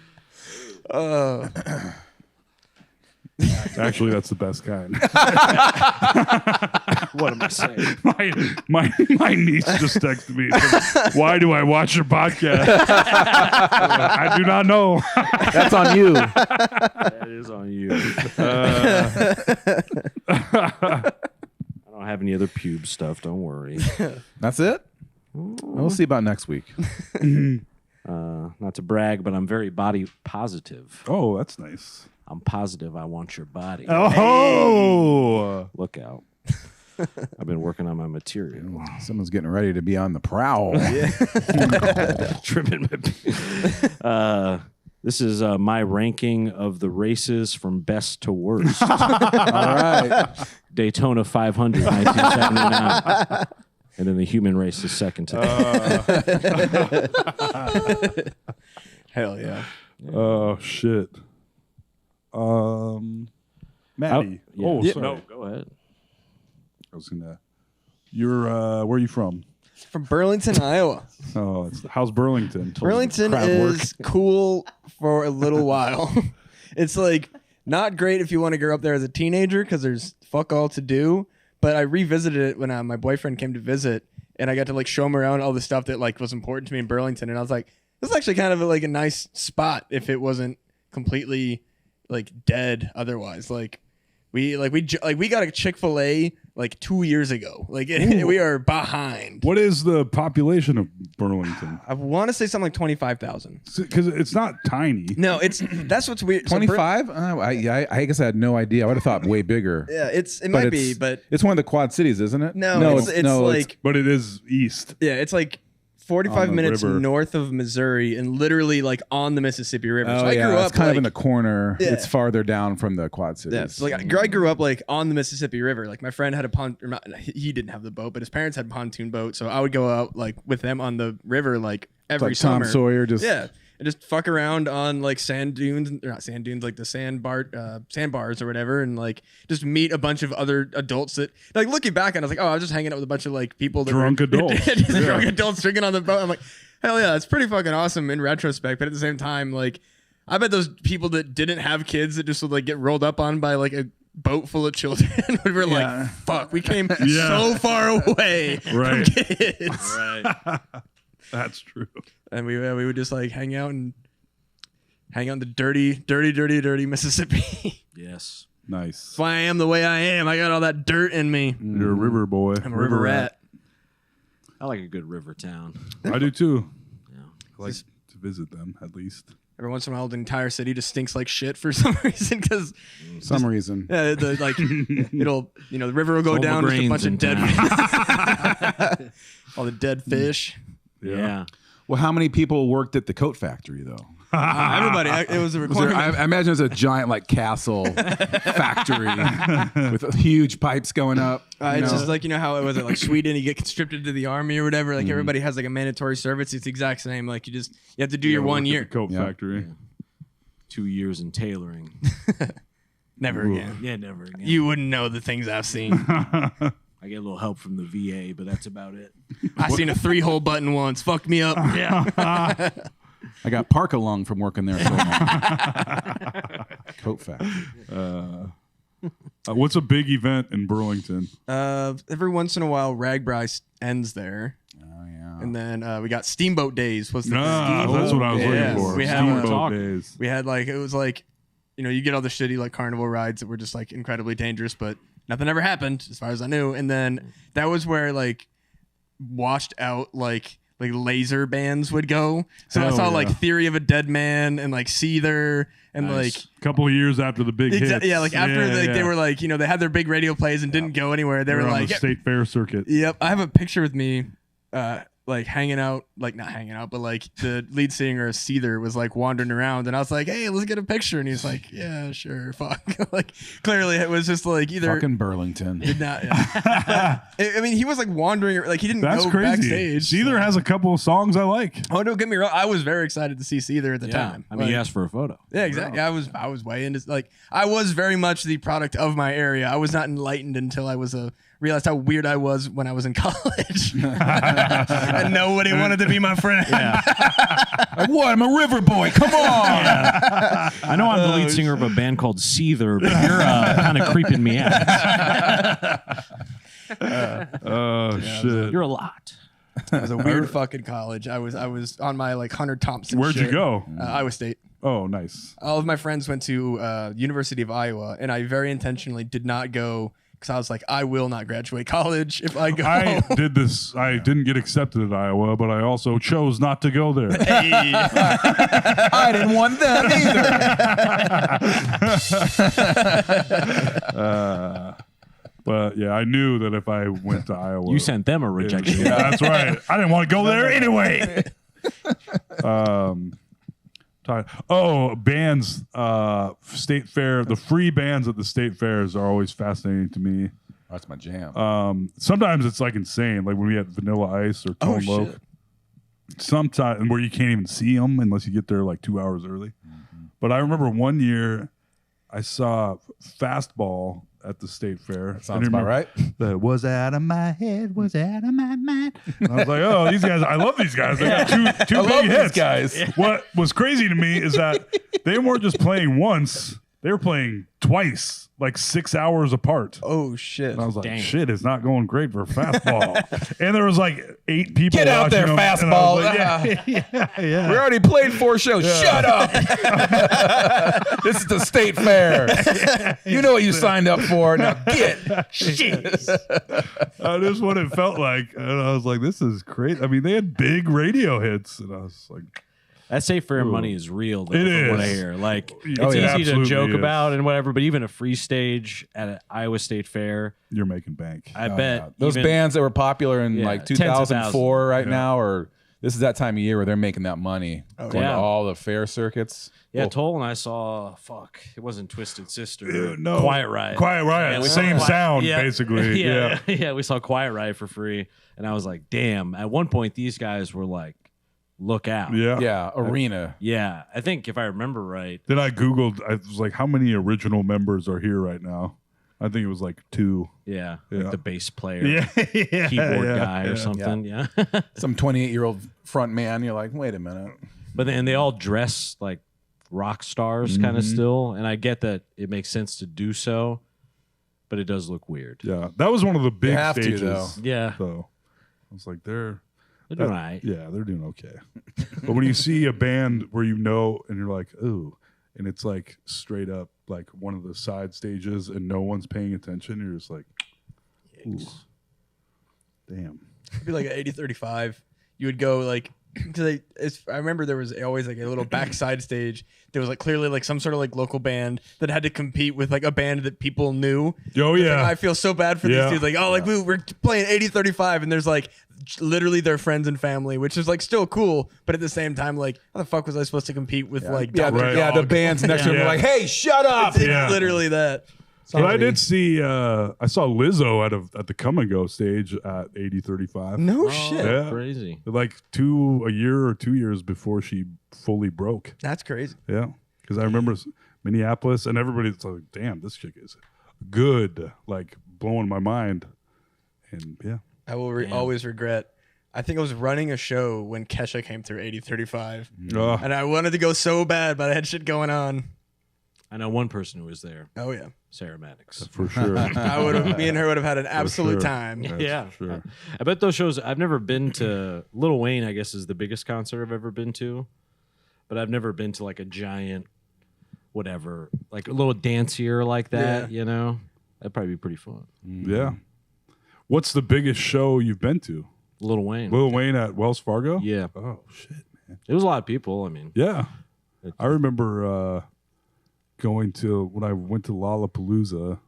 Actually, that's the best kind. What am I saying? My niece just texted me. Said, why do I watch your podcast? I do not know. That's on you. That is on you. I don't have any other pube stuff. Don't worry. That's it. We'll see about next week. Not to brag, but I'm very body positive. Oh, that's nice. I'm positive I want your body. Oh, Look out. I've been working on my material. Someone's getting ready to be on the prowl. Trimming my this is my ranking of the races from best to worst. All right. Daytona 500, 1979. And then the human race is second to that. Hell yeah. oh shit. Maddie. Yeah. Oh, Yeah. sorry. No, go ahead. I was gonna. You're where are you from? From Burlington, Iowa. Oh, how's Burlington? Burlington is cool for a little while. It's like not great if you want to grow up there as a teenager because there's fuck all to do. But I revisited it when my boyfriend came to visit, and I got to like show him around all the stuff that like was important to me in Burlington. And I was like, this is actually kind of like a nice spot if it wasn't completely like dead otherwise. Like we got a Chick-fil-A like 2 years ago. Like we are behind. What is the population of Burlington? I want to say something like 25,000. Because it's not tiny. No, that's what's weird. So 25? I guess I had no idea. I would have thought way bigger. Yeah, it might be, it's- but it's one of the Quad Cities, isn't it? no, it's like But it is east. yeah, it's like 45 On the minutes river. north of Missouri and literally like on the Mississippi River. Oh, So I yeah, grew up it's kind like, of in the corner. Yeah. It's farther down from the Quad Cities. yeah, so like I grew up like on the Mississippi River. Like my friend had a he didn't have the boat, but his parents had a pontoon boat. So I would go out like with them on the river like every like summer. Tom Sawyer just Yeah. And just fuck around on like sand dunes, or not sand dunes, like the sandbars or whatever, and like just meet a bunch of other adults that like looking back on, I was like, oh, I was just hanging out with a bunch of like people that Drunk were, adults. just Yeah. drunk adults drinking on the boat. I'm like, hell yeah, it's pretty fucking awesome in retrospect, but at the same time, like, I bet those people that didn't have kids that just would like get rolled up on by like a boat full of children we were like, fuck, we came so far away from kids. Right. That's true. And we would just like hang out and hang on the dirty Mississippi. Yes. Nice. That's why I am the way I am. I got all that dirt in me. You're a river boy. I'm a river rat. I like a good river town. I do too. Yeah. I like to visit them at least. Every once in a while, the entire city just stinks like shit for some reason. Because Some reason. it'll the river will go All the down with a bunch grains of dead, in all the dead fish. Yeah. Well, how many people worked at the coat factory though? Everybody, it was a Was there, requirement. I imagine it's a giant like castle factory with huge pipes going up. It's just like how it was like Sweden, you get conscripted to the army or whatever. Like everybody has like a mandatory service. It's the exact same. Like you have to do your 1 year. Coat Yeah. factory. 2 years in tailoring. Never again. Yeah, never again. You wouldn't know the things I've seen. I get a little help from the VA, but that's about it. I seen a 3-hole button once. Fucked me up. Yeah. I got parka lung from working there so long. Coat factory. What's a big event in Burlington? Every once in a while, Ragbri ends there. Oh yeah. And then we got Steamboat Days. Was the That's what I was Yeah. looking for. We had, Steamboat days. We had it was like, you get all the shitty like carnival rides that were just like incredibly dangerous, but nothing ever happened as far as I knew. And then that was where like washed out like laser bands would go. So I Hell saw yeah. like Theory of a Dead Man and like Seether and Nice. A couple of years after the big hits. yeah, like after they were like, they had their big radio plays and didn't go anywhere. They They were on like, the state fair circuit. yep. I have a picture with me, like hanging out, like not hanging out, but like the lead singer of Seether was like wandering around, and I was like, "Hey, let's get a picture." And he's like, "Yeah, sure, fuck." Like clearly, it was just like either Fucking Burlington. did not. Yeah. I mean, he was like wandering, like he didn't That's go crazy. backstage. Seether has a couple of songs I like. Oh, don't get me wrong. I was very excited to see Seether at the Yeah. time. I mean, Like, you asked for a photo. yeah, exactly. I was way into like I was very much the product of my area. I was not enlightened until I was realized how weird I was when I was in college, and nobody wanted to be my friend. Like what? I'm a river boy. Come on. I know I'm the lead singer of a band called Seether, but you're kind of creeping me out. Oh shit! You're a lot. It was a weird fucking college. I was on my like Hunter Thompson. Where'd you shit. go? Iowa State. Oh, nice. All of my friends went to University of Iowa, and I very intentionally did not go because I was like, I will not graduate college if I go. I did this. I didn't get accepted at Iowa, but I also chose not to go there. Hey. I didn't want that either. But yeah, I knew that if I went to Iowa, You sent them a rejection. Yeah, that's right. I didn't want to go there anyway. Bands, state fair. The free bands at the state fairs are always fascinating to me. That's my jam. Sometimes it's like insane, like when we had Vanilla Ice or Tone Loc. shit. Sometimes where you can't even see them unless you get there like 2 hours early. But I remember one year I saw Fastball at the state fair. Sounds about right. That was out of my head, was out of my mind. And I was like, oh, these guys, I love these guys. They got two big hits. guys. What was crazy to me is that they weren't just playing once, they were playing twice, like 6 hours apart. Oh shit! And I was like, Dang. shit, it's not going great for Fastball. And there was like 8 people Get out watching there, them, and I was Fastball. like, yeah. We already played 4 shows. Shut up. This is the state fair. You know what you signed up for. Now get. That's what it felt like. And I was like, this is crazy. I mean, they had big radio hits. And I was like, That state fair money is real, though, It from what I is. hear. Like, it's Oh, yeah, easy to absolutely joke is. about and whatever, but even a free stage at an Iowa State Fair, you're making bank. I bet Yeah. Those even- bands that were popular in Yeah, like tens of 2004 right Yeah. now, or this is that time of year where they're making that money. Going yeah. to all the fair circuits. Yeah, Well, Toll and I saw, it wasn't Twisted Sister. No. Quiet Riot. Quiet Riot. Yeah, we Same saw sound, yeah. basically. yeah, Yeah. yeah, we saw Quiet Riot for free, and I was like, damn. At one point, these guys were like, look out. Yeah. yeah, arena. Yeah, I think if I remember right, Then I Googled, I was like, how many original members are here right now? I think it was like 2. yeah, Yeah. like the bass player, Yeah. keyboard yeah, guy yeah. or something. Yeah. Some 28-year-old front man. You're like, wait a minute. But then they all dress like rock stars kind of still, and I get that it makes sense to do so, but it does look weird. Yeah. That was one of the big have to, stages. though. Yeah. So I was like, They're doing all right. Yeah, they're doing okay. But when you see a band where you know and you're like, ooh, and it's like straight up like one of the side stages and no one's paying attention, you're just like, ooh, damn. It'd be like an 80-35. You would go like, because I remember there was always like a little backside stage. There was like clearly like some sort of like local band that had to compete with like a band that people knew. Oh Like, yeah. I feel so bad for these dudes. Like, oh, like we're playing 80-35, and there's like literally their friends and family, which is like still cool, but at the same time, like, how the fuck was I supposed to compete with like? Yeah, Dr. Right. the Dog? band's next to him Yeah. like, hey, shut up. It's Yeah. literally that. But I did see I saw Lizzo at the Come and Go stage at 80-35. No Oh, shit. Yeah. Crazy. Like a year or 2 years before she fully broke. That's crazy. Yeah. Because I remember Minneapolis and everybody's like, damn, this chick is good. Like blowing my mind. And yeah. I will always regret. I think I was running a show when Kesha came through 80-35, and I wanted to go so bad, but I had shit going on. I know one person who was there, Oh yeah, Sarah Maddox. For sure. me and her would have had an absolute sure. time. That's Yeah. for sure. I bet those shows. I've never been to Lil Wayne. I guess is the biggest concert I've ever been to, but I've never been to like a giant, whatever, like a little dancier like that. Yeah. You know, that'd probably be pretty fun. Yeah. What's the biggest show you've been to? Lil Wayne. Lil Wayne at Wells Fargo? Yeah, Oh shit, man. it was a lot of people. I mean, Yeah. I remember going to when I went to Lollapalooza,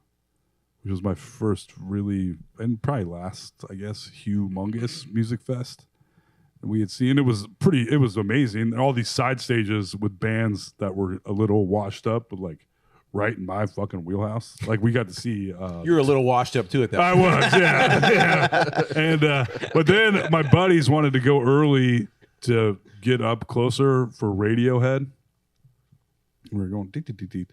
which was my first really and probably last, I guess, humongous music fest. And we had seen it was amazing. All these side stages with bands that were a little washed up, but like right in my fucking wheelhouse. Like we got to see You were a little washed up too at that I was, yeah. And but then my buddies wanted to go early to get up closer for Radiohead. We were going deet, deet, deet, deet.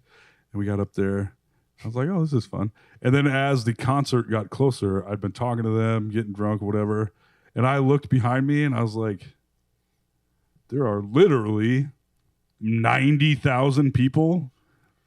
And we got up there. I was like, oh, this is fun. And then as the concert got closer, I'd been talking to them, getting drunk, whatever. And I looked behind me and I was like, there are literally 90,000 people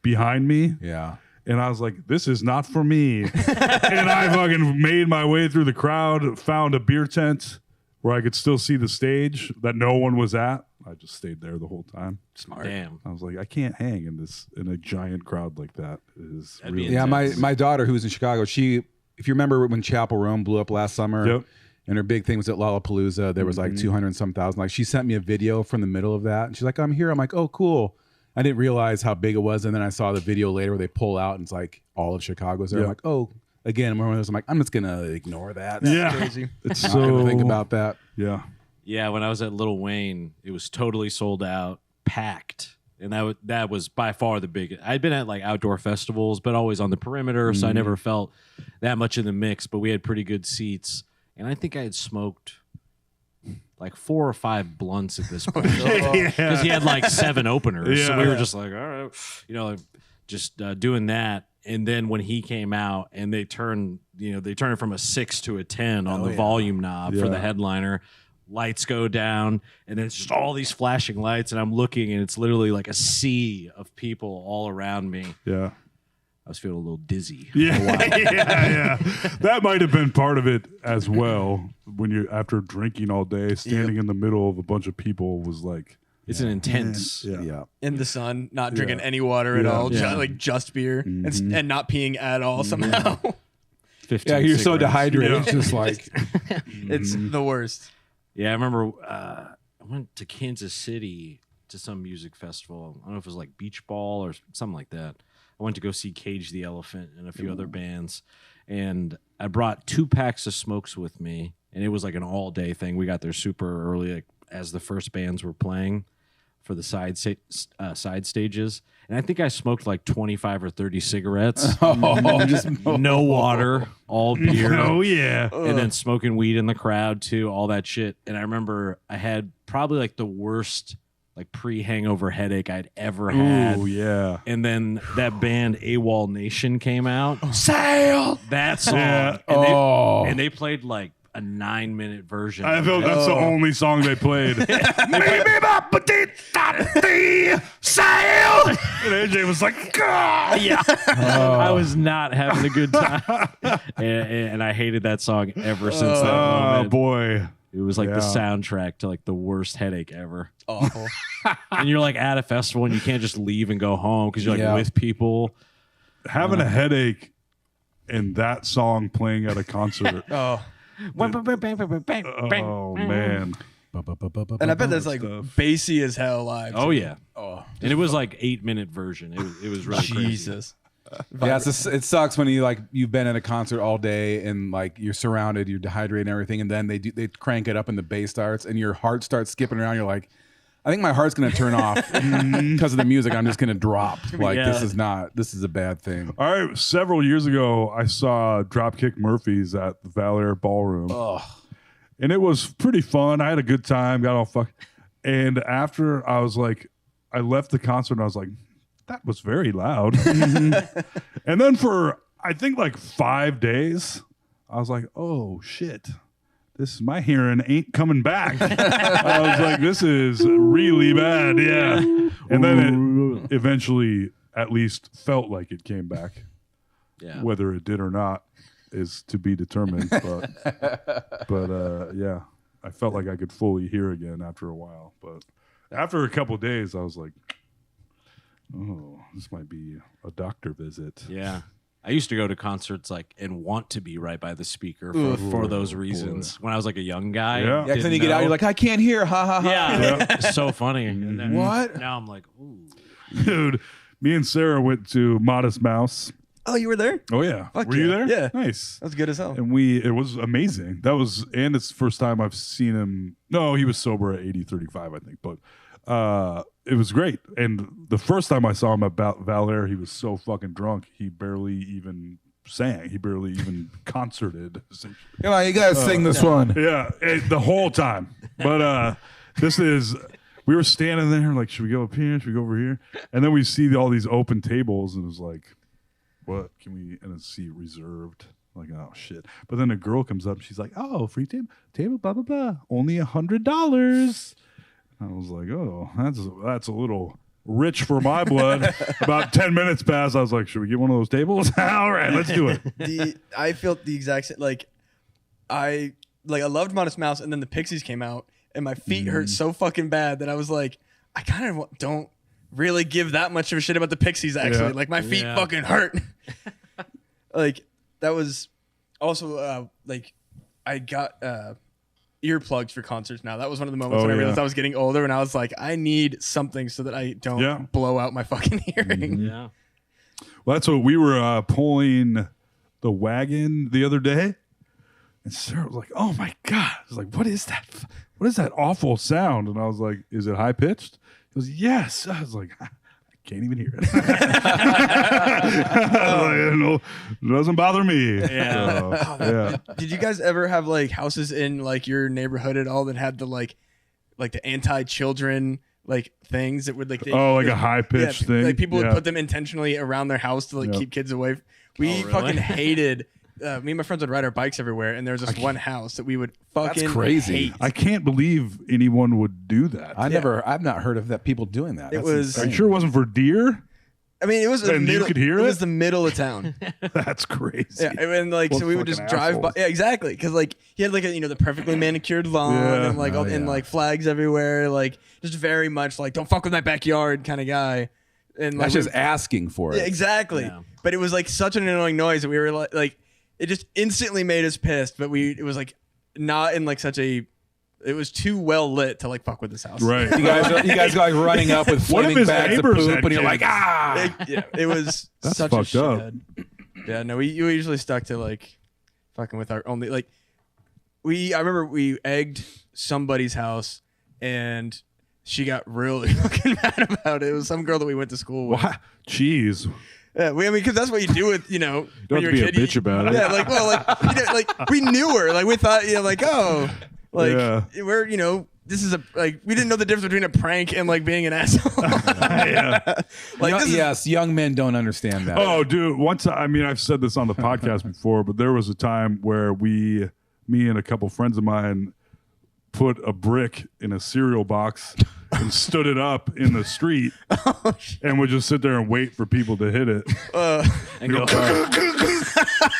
behind me. Yeah. And I was like, this is not for me. And I fucking made my way through the crowd, found a beer tent where I could still see the stage that no one was at. I just stayed there the whole time. Smart. damn. I was like, I can't hang in a giant crowd like that. It is That'd be really Yeah, intense. my daughter who's in Chicago, if you remember when Chapel Roan blew up last summer, Yep. and her big thing was at Lollapalooza, there was like 200 and some thousand. Like she sent me a video from the middle of that, and she's like, I'm here. I'm like, oh, cool. I didn't realize how big it was, and then I saw the video later where they pull out, and it's like all of Chicago's there. Yeah. I'm like, oh, again, I'm like, I'm just gonna ignore that. yeah. Crazy. It's Not gonna so think about that. yeah. Yeah, when I was at Lil Wayne, it was totally sold out, packed, and that was by far the biggest. I'd been at like outdoor festivals, but always on the perimeter, so I never felt that much in the mix. But we had pretty good seats, and I think I had smoked like 4 or 5 blunts at this point because he had like 7 openers. So we were just like, all right, like, just doing that. And then when he came out and they turned it from a 6 to a 10 on the volume knob for the headliner. Lights go down, and it's just all these flashing lights, and I'm looking, and it's literally like a sea of people all around me. Yeah. I was feeling a little dizzy. Yeah. yeah. That might have been part of it as well. When you're after drinking all day, standing in the middle of a bunch of people was like, It's an intense. Yeah. In the sun, not drinking any water at Yeah. all, Yeah. just beer, and not peeing at all somehow. 15 Yeah, you're so cigarettes. dehydrated. Yeah. It's just like It's the worst. Yeah, I remember I went to Kansas City to some music festival. I don't know if it was like Beach Ball or something like that. I went to go see Cage the Elephant and a few other bands. And I brought 2 packs of smokes with me. And it was like an all-day thing. We got there super early, like, as the first bands were playing for the side stages. And I think I smoked like 25 or 30 cigarettes. No water, all beer. oh yeah. And then smoking weed in the crowd too, all that shit. And I remember I had probably like the worst like pre-hangover headache I'd ever had. Oh yeah. And then that band AWOL Nation came out. Sail! That song. Yeah. And they played like a 9-minute version. I of felt it. that's the only song they played. Sail! And AJ was like, "Gah!" Yeah. I was not having a good time. And I hated that song ever since that Oh moment. boy. It was like the Yeah. soundtrack to like the worst headache ever. Awful. And you're like at a festival and you can't just leave and go home because you're like Yeah. with people. Having a headache and that song playing at a concert. Oh. Oh man. And I bet that's like Stuff. bassy as hell live. Oh yeah. Oh. And it was like 8-minute version. It was really crazy. Jesus. Yeah, it sucks when you've been at a concert all day and like you're surrounded, you're dehydrated and everything, and then they crank it up and the bass starts and your heart starts skipping around. You're like, I think my heart's gonna turn off because of the music. I'm just gonna drop. Like Yeah. this is a bad thing. All right, several years ago, I saw Dropkick Murphys at the Valor Ballroom, and it was pretty fun. I had a good time, got all fucked. And after I was like, I left the concert, and I was like, that was very loud. And then for I think like 5 days, I was like, oh shit. My hearing ain't coming back. I was like, this is really bad. Yeah. And then it eventually at least felt like it came back. Yeah. Whether it did or not is to be determined. But yeah, I felt like I could fully hear again after a while. But after a couple of days, I was like, oh, this might be a doctor visit. Yeah. I used to go to concerts like and want to be right by the speaker for those reasons when I was like a young guy. Yeah. Yeah, 'cause then didn't you get out, know. you're like, I can't hear. Ha ha ha. yeah, it's so funny. And then What? Now I'm like, ooh. Dude, me and Sarah went to Modest Mouse. Oh, you were there? Oh, yeah. Fuck Were you yeah. there? Yeah. Nice. That was good as hell. And it was amazing. And it's the first time I've seen him. No, he was sober at 80-35, I think. But it was great. And the first time I saw him at Valor, he was so fucking drunk. He barely even sang. He barely even concerted. Come on, you gotta sing this one. Yeah, the whole time. But we were standing there like, should we go up here? Should we go over here? And then we see all these open tables, and it was like, what can we? And it's seat reserved. Like, oh shit! But then a girl comes up, and she's like, oh, free table, blah blah blah, only $100. I was like, oh, that's a little rich for my blood. About 10 minutes passed. I was like, should we get one of those tables? All right, let's do it. I felt the exact same. I loved Modest Mouse, and then the Pixies came out, and my feet hurt so fucking bad that I was like, I kind of don't really give that much of a shit about the Pixies. Actually, Yeah. like my feet Yeah. fucking hurt. Like that was also I got earplugs for concerts now. That was one of the moments Oh, when I yeah. realized I was getting older, and I was like, I need something so that I don't Yeah. blow out my fucking hearing. Yeah. Well, that's what we were pulling the wagon the other day. And Sarah was like, oh my God. I was like, what is that? What is that awful sound? And I was like, is it high pitched? He goes, yes. I was like, I can't even hear it. I was like, no, it doesn't bother me. Yeah. So, yeah. Did you guys ever have like houses in like your neighborhood at all that had the like the anti-children like things that would like A high pitched thing. like people Yeah. would put them intentionally around their house to like Yeah. keep kids away. We really? fucking hated. Me and my friends would ride our bikes everywhere, and there was this one house that we would fucking crazy. hate. I can't believe anyone would do that. I've not heard of that people doing that. It That's was- Are you insane. sure it wasn't for deer? I mean, it was the And you middle. could hear it it? was the middle of town. That's crazy. Yeah, and like What so we would just fucking drive by. assholes. Yeah, exactly. Because like he had like the perfectly manicured lawn Yeah. and like and like flags everywhere. Like just very much like don't fuck with my backyard kind of guy. And like That's just asking for it. yeah, exactly. Yeah. But it was like such an annoying noise that we were like it just instantly made us pissed. But it was like not in like such a. It was too well lit to like fuck with this house. Right. You guys go like running up with What if flaming his bags of neighbors poop, had and you're kids? like, ah. It was That's such fucked a up. shithead. Yeah, no, we usually stuck to like fucking with our only like I remember we egged somebody's house and she got really fucking mad about it. It was some girl that we went to school with. Wow. Jeez. Yeah, because that's what you do with when Don't you're have to be a kid. bitch about it. Yeah, like we knew her. Like we thought like like Yeah. we're this is we didn't know the difference between a prank and like being an asshole. Yeah. Like this is yes, young men don't understand that. Oh, dude. Once, I mean, I've said this on the podcast before, but there was a time where me and a couple friends of mine put a brick in a cereal box and stood it up in the street and would just sit there and wait for people to hit it. And go,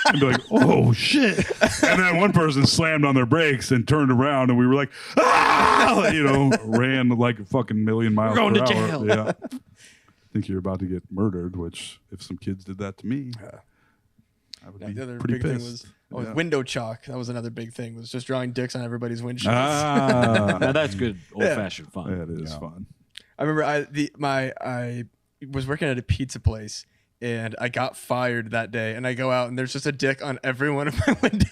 and be like, oh shit. And then one person slammed on their brakes and turned around and we were like, ah, ran like a fucking million miles We're going per to hour. jail. Yeah. Think you're about to get murdered, which if some kids did that to me, I would be The other pretty big thing pissed. was Yeah. window chalk. That was another big thing. Was just drawing dicks on everybody's windshields. Now that's good old fashioned fun. That is fun. I remember I was working at a pizza place and I got fired that day and I go out and there's just a dick on every one of my windows.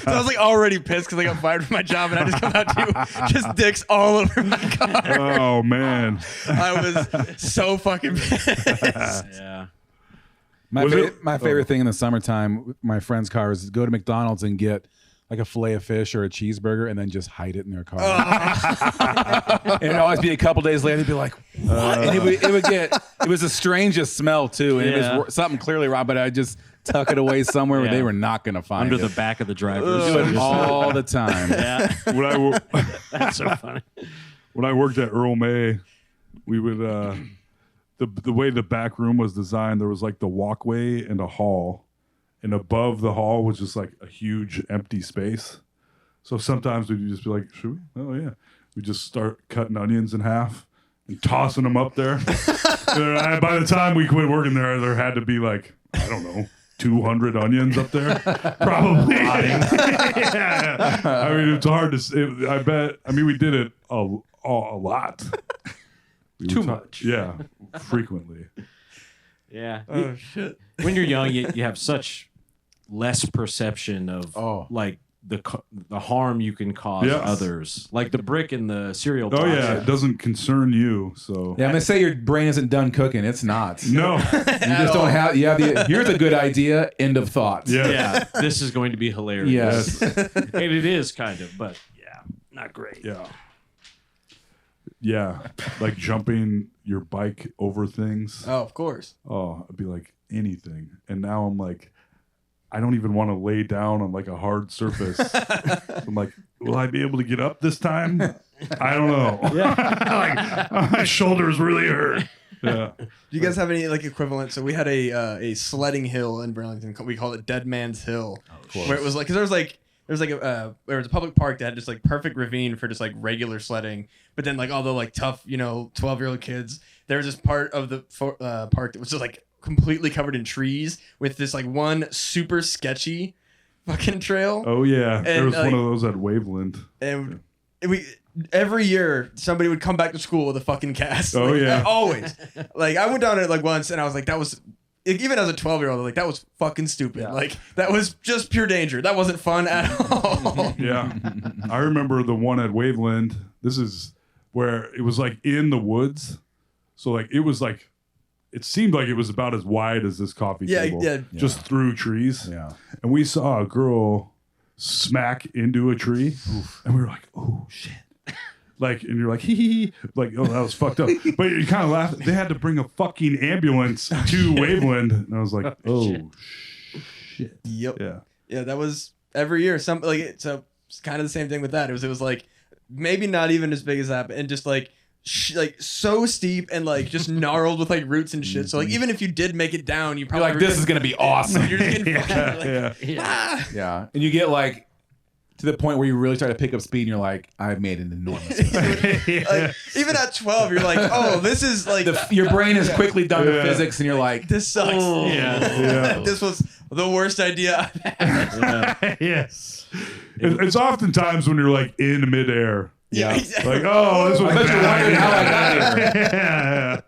So I was like already pissed because I got fired from my job and I just come out to just dicks all over my car. Oh man. I was so fucking pissed. Yeah. My, Was it- my favorite thing in the summertime with my friend's car is go to McDonald's and get like a fillet of fish or a cheeseburger and then just hide it in their car. And it'd always be a couple days later, they'd be like, what? And it was the strangest smell too. And it Yeah. was something clearly wrong, but I just tuck it away somewhere where Yeah. they were not going to find Under it. the back of the driver's Do it seat. all the time. Yeah. When I wo- That's so funny. when I worked at Earl May, we would the way the back room was designed, there was like the walkway and a hall, and above the hall was just like a huge empty space. So sometimes we'd just be like, should we? Oh yeah. We just start cutting onions in half and tossing them up there. And by the time we quit working there had to be like, I don't know, 200 onions up there, probably. Yeah. I mean, it's hard to say. I bet. I mean, we did it a lot. We Too would much. Yeah, frequently. Yeah. Oh shit. When you're young, you have such less perception of like the harm you can cause Yes. others. Like the brick in the cereal Oh box. yeah, it doesn't concern you. So Yeah, I'm gonna say your brain isn't done cooking. It's not. no. You just don't have. You have the. Here's a good idea. End of thought. Yeah. Yeah, this is going to be hilarious. Yes. And it is kind of, but yeah, not great. Yeah. Yeah. Like jumping your bike over things. Oh, of course. Oh, I'd be like anything. And now I'm like, I don't even want to lay down on like a hard surface. I'm like, will I be able to get up this time? I don't know. Like, my shoulders really hurt. Yeah. Do you guys have any like equivalent? So we had a sledding hill in Burlington. We called it Dead Man's Hill, where it was like because there was a public park that had just like perfect ravine for just like regular sledding, but then like all the like tough 12-year-old kids. There was this part of the park that was just like completely covered in trees with this like one super sketchy fucking trail. Oh yeah. There And, was like- one of those at Waveland. And we every year somebody would come back to school with a fucking cast. Oh, Like, yeah. always. Like I went down it like once and I was like, that was even as a 12-year-old, like that was fucking stupid. Like that was just pure danger. That wasn't fun at all. Yeah. I remember the one at Waveland. This is where it was like in the woods. So like it was like it seemed like it was about as wide as this coffee Yeah, table. yeah. Just through trees. Yeah. And we saw a girl smack into a tree. And we were like, oh shit. Like, and you're like, hee hee hee. Like, oh, that was fucked up. But you kind of laugh. They had to bring a fucking ambulance to Waveland. And I was like, oh shit. Yep. Yeah. Yeah, that was every year. So it's kind of the same thing with that. It was like maybe not even as big as that, and just like like so steep and like just gnarled with like roots and shit. So like even if you did make it down, you You're probably like, this is gonna be awesome. You're just getting fucking, like, Yeah. Yeah. And you get like to the point where you really start to pick up speed and you're like, I've made an enormous mistake. like, even at 12, you're like, oh, this is like Your brain is quickly done to Yeah. physics and you're like, this sucks. Yeah. This was the worst idea I've had. Yes. It's oftentimes when you're like in midair. Yeah. Like, oh, this was I bet you're bad. wondering how I got here.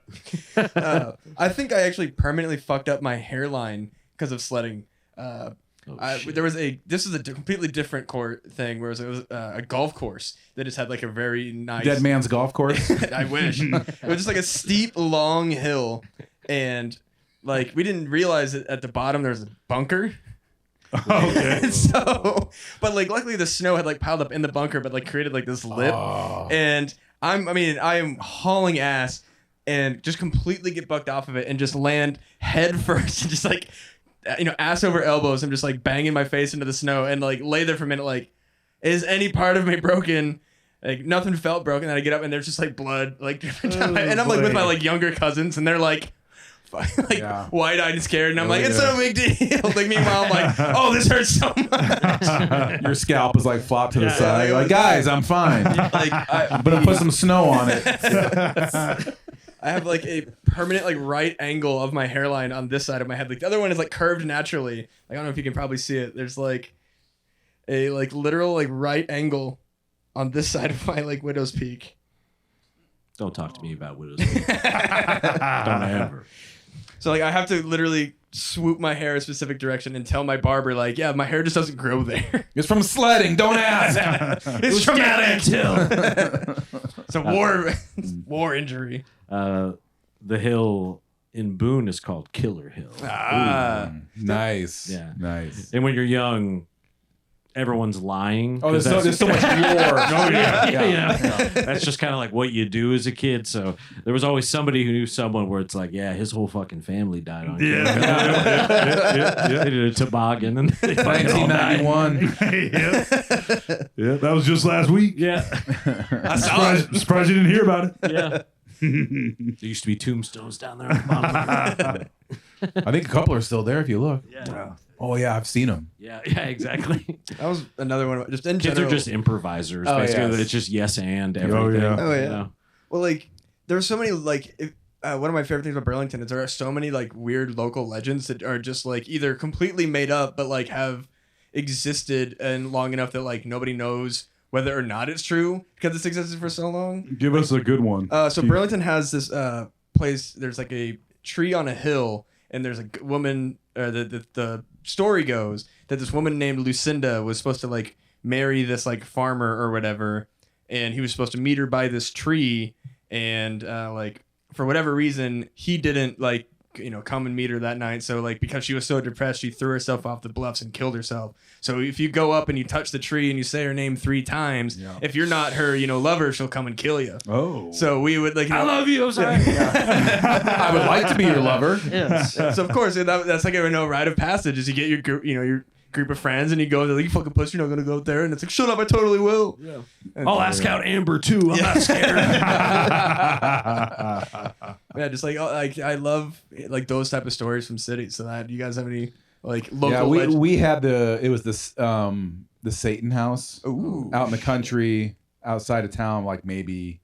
Yeah. I think I actually permanently fucked up my hairline because of sledding. This was a completely different thing, whereas it was a golf course that just had like a very nice Dead man's golf course. I wish. It was just like a steep, long hill, and like we didn't realize that at the bottom there was a bunker. Okay. And so, but like luckily the snow had like piled up in the bunker, but like created like this lip. And I am hauling ass and just completely get bucked off of it and just land head first and just like ass over elbows. I'm just like banging my face into the snow and like lay there for a minute like, is any part of me broken? Like nothing felt broken. Then I get up and there's just like blood like dripping down and I'm like with my like younger cousins and they're like, like Yeah. wide-eyed and scared, and I'm like, it's yeah. no big deal. Like meanwhile, I'm like, oh, this hurts so much. Your scalp is like flopped to the Yeah, side. like, You're like, guys, I'm fine. Like But I'll put some snow on it. I have like a permanent like right angle of my hairline on this side of my head. Like the other one is like curved naturally. Like I don't know if you can probably see it. There's like a like literal like right angle on this side of my like widow's peak. Don't talk to me about widows. Don't ever. So like I have to literally swoop my hair a specific direction and tell my barber like, yeah, my hair just doesn't grow there. It's from sledding. Don't ask. It's traumatic. It's a war injury. The hill in Boone is called Killer Hill. Nice. Yeah. Nice. And when you're young, everyone's lying. Oh, there's 'cause so much lore. yeah. That's just kind of like what you do as a kid. So there was always somebody who knew someone where it's like, yeah, his whole fucking family died on Killer Hill. They did a toboggan and they fucking all died. 1991. Yeah, that was just last week. Yeah. Surprised you didn't hear about it. Yeah. There used to be tombstones down there. On the bottom. I think a couple are still there if you look. Yeah. Oh, yeah, I've seen them. Yeah, exactly. That was another one. Just in Kids general. are just improvisers. Oh, basically, yes. it's just yes and everything. yeah. Oh, yeah. You know? Well, like there's so many like one of my favorite things about Burlington is there are so many like weird local legends that are just like either completely made up but like have existed and long enough that like nobody knows whether or not it's true because it's existed for so long. Give us a good one. So Burlington has this place. There's like a tree on a hill, and there's a woman. The story goes that this woman named Lucinda was supposed to like marry this like farmer or whatever, and he was supposed to meet her by this tree, and like for whatever reason he didn't like come and meet her that night. So like because she was so depressed, she threw herself off the bluffs and killed herself. So if you go up and you touch the tree and you say her name 3 times, if you're not her lover, she'll come and kill you. Oh. So we would like I love you. I'm sorry. I would like to be your lover. Yes. So of course that's like a rite of passage is you get your group, your group of friends and you go, like, you fucking pussy, you're not gonna go out there, and it's like, shut up, I totally will. Yeah. I'll ask out Amber too. I'm not scared. Yeah, just like I love like those type of stories from cities. So that you guys have any like local? Yeah, we had the Satan house Ooh. out in the country outside of town, like maybe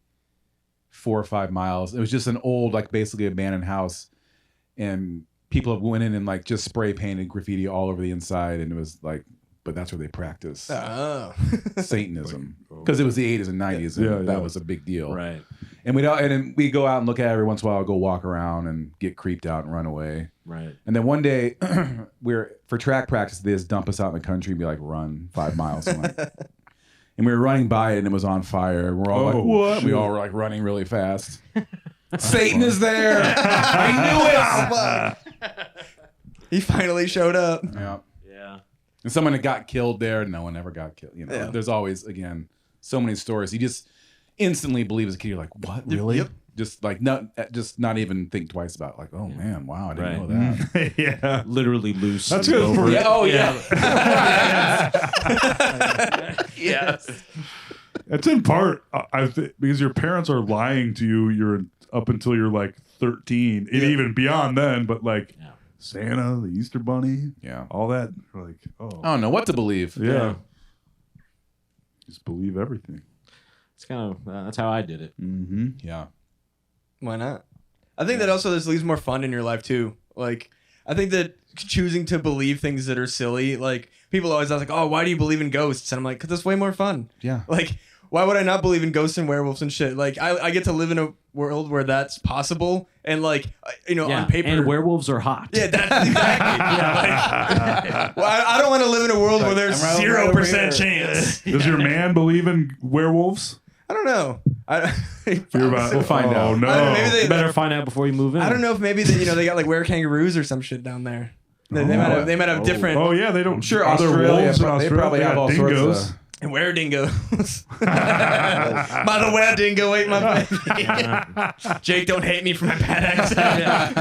4 or 5 miles. It was just an old, like basically abandoned house, and people went in and like just spray painted graffiti all over the inside, and it was like, but that's where they practice Oh. Satanism because it was the 80s and 90s, and that was a big deal, Right. And then we go out and look at it every once in a while, go walk around and get creeped out and run away. Right. And then one day, for track practice, they just dump us out in the country and be like, run 5 miles. And we were running by it and it was on fire. And we're all like, what? We all were like running really fast. Satan is there. I knew it. He finally showed up. Yeah. Yeah. And someone that got killed there, no one ever got killed. Yeah. There's always, again, so many stories. You just instantly believe as a kid, you're like, what, really? Yep. Just not even think twice about it. Like, oh man, wow, I didn't know that. Yeah. Literally loose. That's good. over. Yeah, oh yeah. Yes. It's in part because your parents are lying to you. You're up until you're like 13, and even beyond then. But like Santa, the Easter Bunny, Yeah. all that. Like, I don't know what to believe. yeah. Just believe everything. It's kind of that's how I did it. Mm-hmm. Yeah. Why not? I think that also this leaves more fun in your life too. Like, I think that choosing to believe things that are silly, like people always ask, like, "Oh, why do you believe in ghosts?" And I'm like, "Cause that's way more fun." Yeah. Like, why would I not believe in ghosts and werewolves and shit? Like, I get to live in a world where that's possible, and like, on paper, and werewolves are hot. yeah, that's exactly. Well, I don't want to live in a world where there's I'm right over 0% here. chance. Does your man believe in werewolves? I don't know. We'll find out. Oh no! I don't know, maybe they- You better find out before you move in. I don't know if maybe they got like were kangaroos or some shit down there. They might have different. Oh yeah, they don't. Sure, are there Australia, wolves in they Australia? probably They have got all dingoes. sorts of. And where dingoes? By the way, a dingo ate my baby. Jake, don't hate me for my bad accent.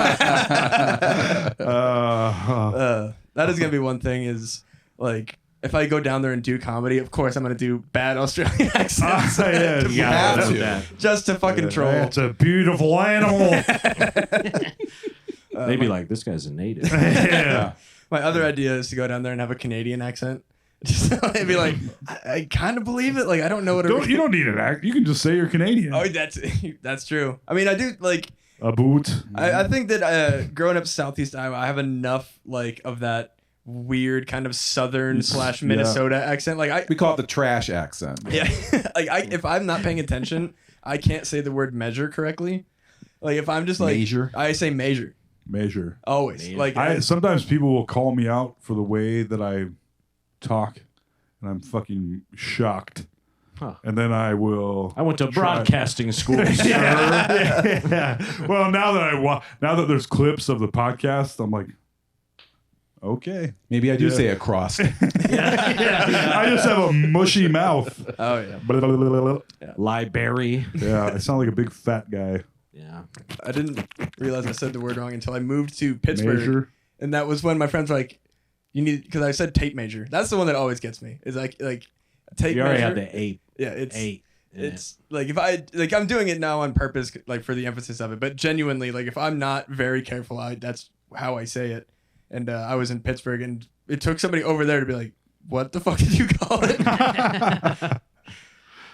That is gonna be one thing. Is like if I go down there and do comedy, of course I'm gonna do bad Australian accents Yeah, You gotta have know to. that. just to fucking troll. It's a beautiful animal. They'd be like, this guy's a native. Yeah. My other idea is to go down there and have a Canadian accent. Just they'd be like, I kind of believe it. Like I don't know what. You don't need an act. You can just say you're Canadian. Oh, that's true. I mean, I do like. A boot. I think that growing up Southeast Iowa, I have enough like of that weird kind of Southern / Minnesota accent. Like We call it the trash accent. yeah, like if I'm not paying attention, I can't say the word measure correctly. Like if I'm just like Measure? I say measure Measure. always. Measure. Like Sometimes people will call me out for the way that I talk, and I'm fucking shocked. Huh. And then I will. I went to broadcasting school. Yeah. Well, now that there's clips of the podcast, I'm like, okay. Maybe I do say across. I just have a mushy mouth. oh yeah, Library. Yeah, I sound like a big fat guy. Yeah. I didn't realize I said the word wrong until I moved to Pittsburgh, Measure. and that was when my friends were like, "You need," because I said tape measure. That's the one that always gets me. Is like tape You already measure. had the 8. Yeah, it's 8. It's like if I like I'm doing it now on purpose, like for the emphasis of it. But genuinely, like if I'm not very careful, that's how I say it. And I was in Pittsburgh, and it took somebody over there to be like, "What the fuck did you call it?"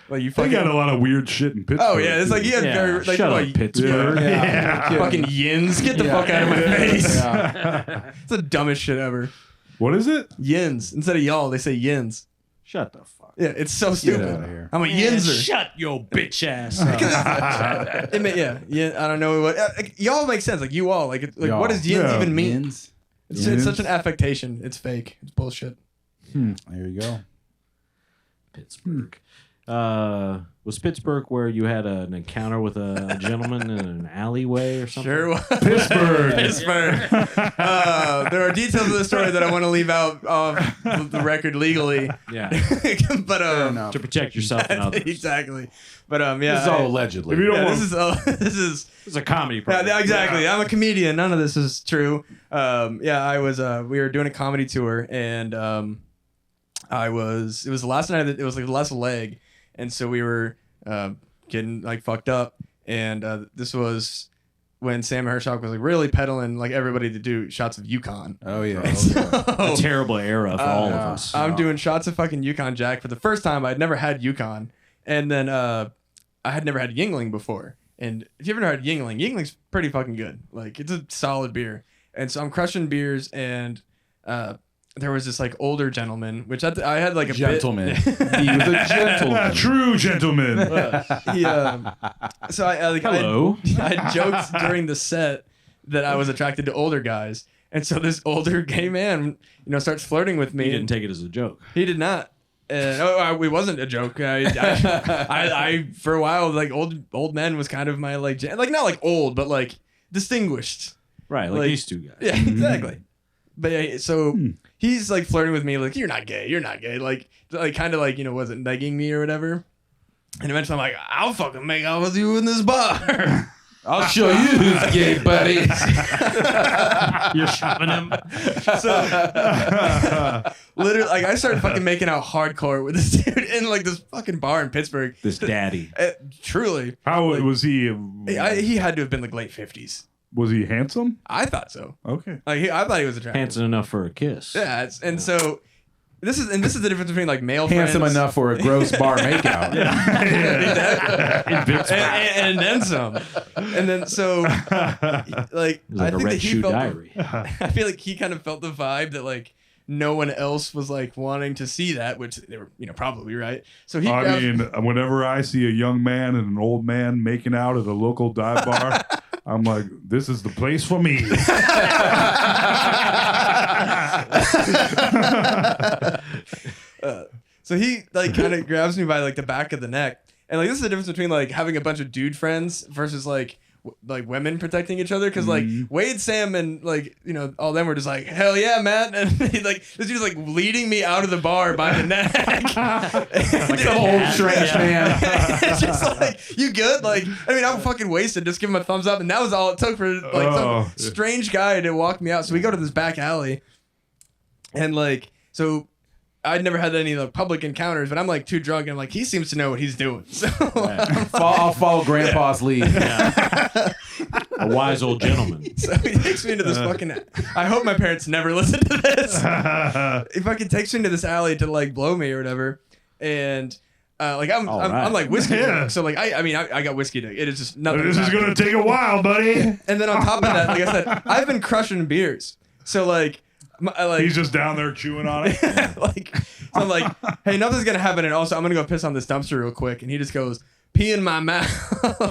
Like you They fucking. got a lot of weird shit in Pittsburgh. Oh yeah, it's like you had Yeah, very like shut what, up, Pittsburgh. Yeah. fucking yins. Get the fuck out of my face. It's the dumbest shit ever. What is it? Yins instead of y'all, they say yins. Shut the fuck. Yeah, it's so Get stupid. out of here. I'm a yinzer. Shut your bitch ass up. Yeah. I don't know what y'all make sense. Like you all, like Y'all. what does yins Yeah. even mean? Yins. It's such an affectation. It's fake. It's bullshit. There you go. Pittsburgh. Was Pittsburgh where you had an encounter with a gentleman in an alleyway or something? Sure was. Pittsburgh. Pittsburgh. There are details of the story that I want to leave out of the record legally. Yeah. But enough. To protect yourself and others. exactly. But yeah, This is all allegedly. If you don't yeah, want, this is It's a comedy yeah, program. exactly. I'm a comedian. None of this is true. I was. We were doing a comedy tour, and it was the last night. It was like the last leg, and so we were getting like fucked up, and this was when Sam Hershock was like really peddling like everybody to do shots of Yukon. Oh yeah. A terrible era for all of us. I'm doing shots of fucking Yukon Jack for the first time. I'd never had Yukon, and then I had never had Yingling before. And if you've ever had Yingling, Yingling's pretty fucking good. Like it's a solid beer. And so I'm crushing beers, and there was this like older gentleman, which I had like a Gentleman. Bit, He was a gentleman. true gentleman. he, so I like Hello. I joked during the set that I was attracted to older guys, and so this older gay man, starts flirting with me. He didn't take it as a joke. He did not. It wasn't a joke. I for a while like old men was kind of my like not like old, but like distinguished. Right, like these two guys. Yeah, exactly. But yeah, so he's like flirting with me, like you're not gay, like kind of like wasn't negging me or whatever. And eventually I'm like, I'll fucking make out with you in this bar. I'll show you who's gay, buddy. You're shopping him. So literally, like I started fucking making out hardcore with this dude in like this fucking bar in Pittsburgh. This daddy. Truly, How was he? he had to have been like late 50s. Was he handsome? I thought so. Okay. Like I thought he was attractive. Handsome enough for a kiss. Yeah, so this is the difference between like male Handsome friends. enough for a gross bar makeout. and then some. And then so like It was like I a think Red that he Shoe felt Diary. I feel like he kind of felt the vibe that like no one else was like wanting to see that, which they were probably right. So he I grabbed- mean, whenever I see a young man and an old man making out at a local dive bar, I'm like, this is the place for me. So he like kind of grabs me by like the back of the neck, and like this is the difference between like having a bunch of dude friends versus like women protecting each other. Because like Wade, Sam, and like all them were just like hell yeah, man, and he, like this dude's like leading me out of the bar by the neck, like The whole trash man. it's just like you good? Like I mean I'm fucking wasted. Just give him a thumbs up, and that was all it took for like some strange guy to walk me out. So we go to this back alley, and like so. I'd never had any like public encounters, but I'm like too drunk, and I'm like, he seems to know what he's doing. So I'll follow Grandpa's lead. A wise old gentleman. So he takes me into this fucking. I hope my parents never listen to this. He fucking takes me into this alley to like blow me or whatever, and like I'm like whiskey drunk. So like I got whiskey dick. It is just nothing. This is gonna take a while, buddy. And then on top of that, like I said, I've been crushing beers. So like. He's just down there chewing on it. Like, so I'm like, hey, nothing's gonna happen, and also I'm gonna go piss on this dumpster real quick, and he just goes, pee in my mouth.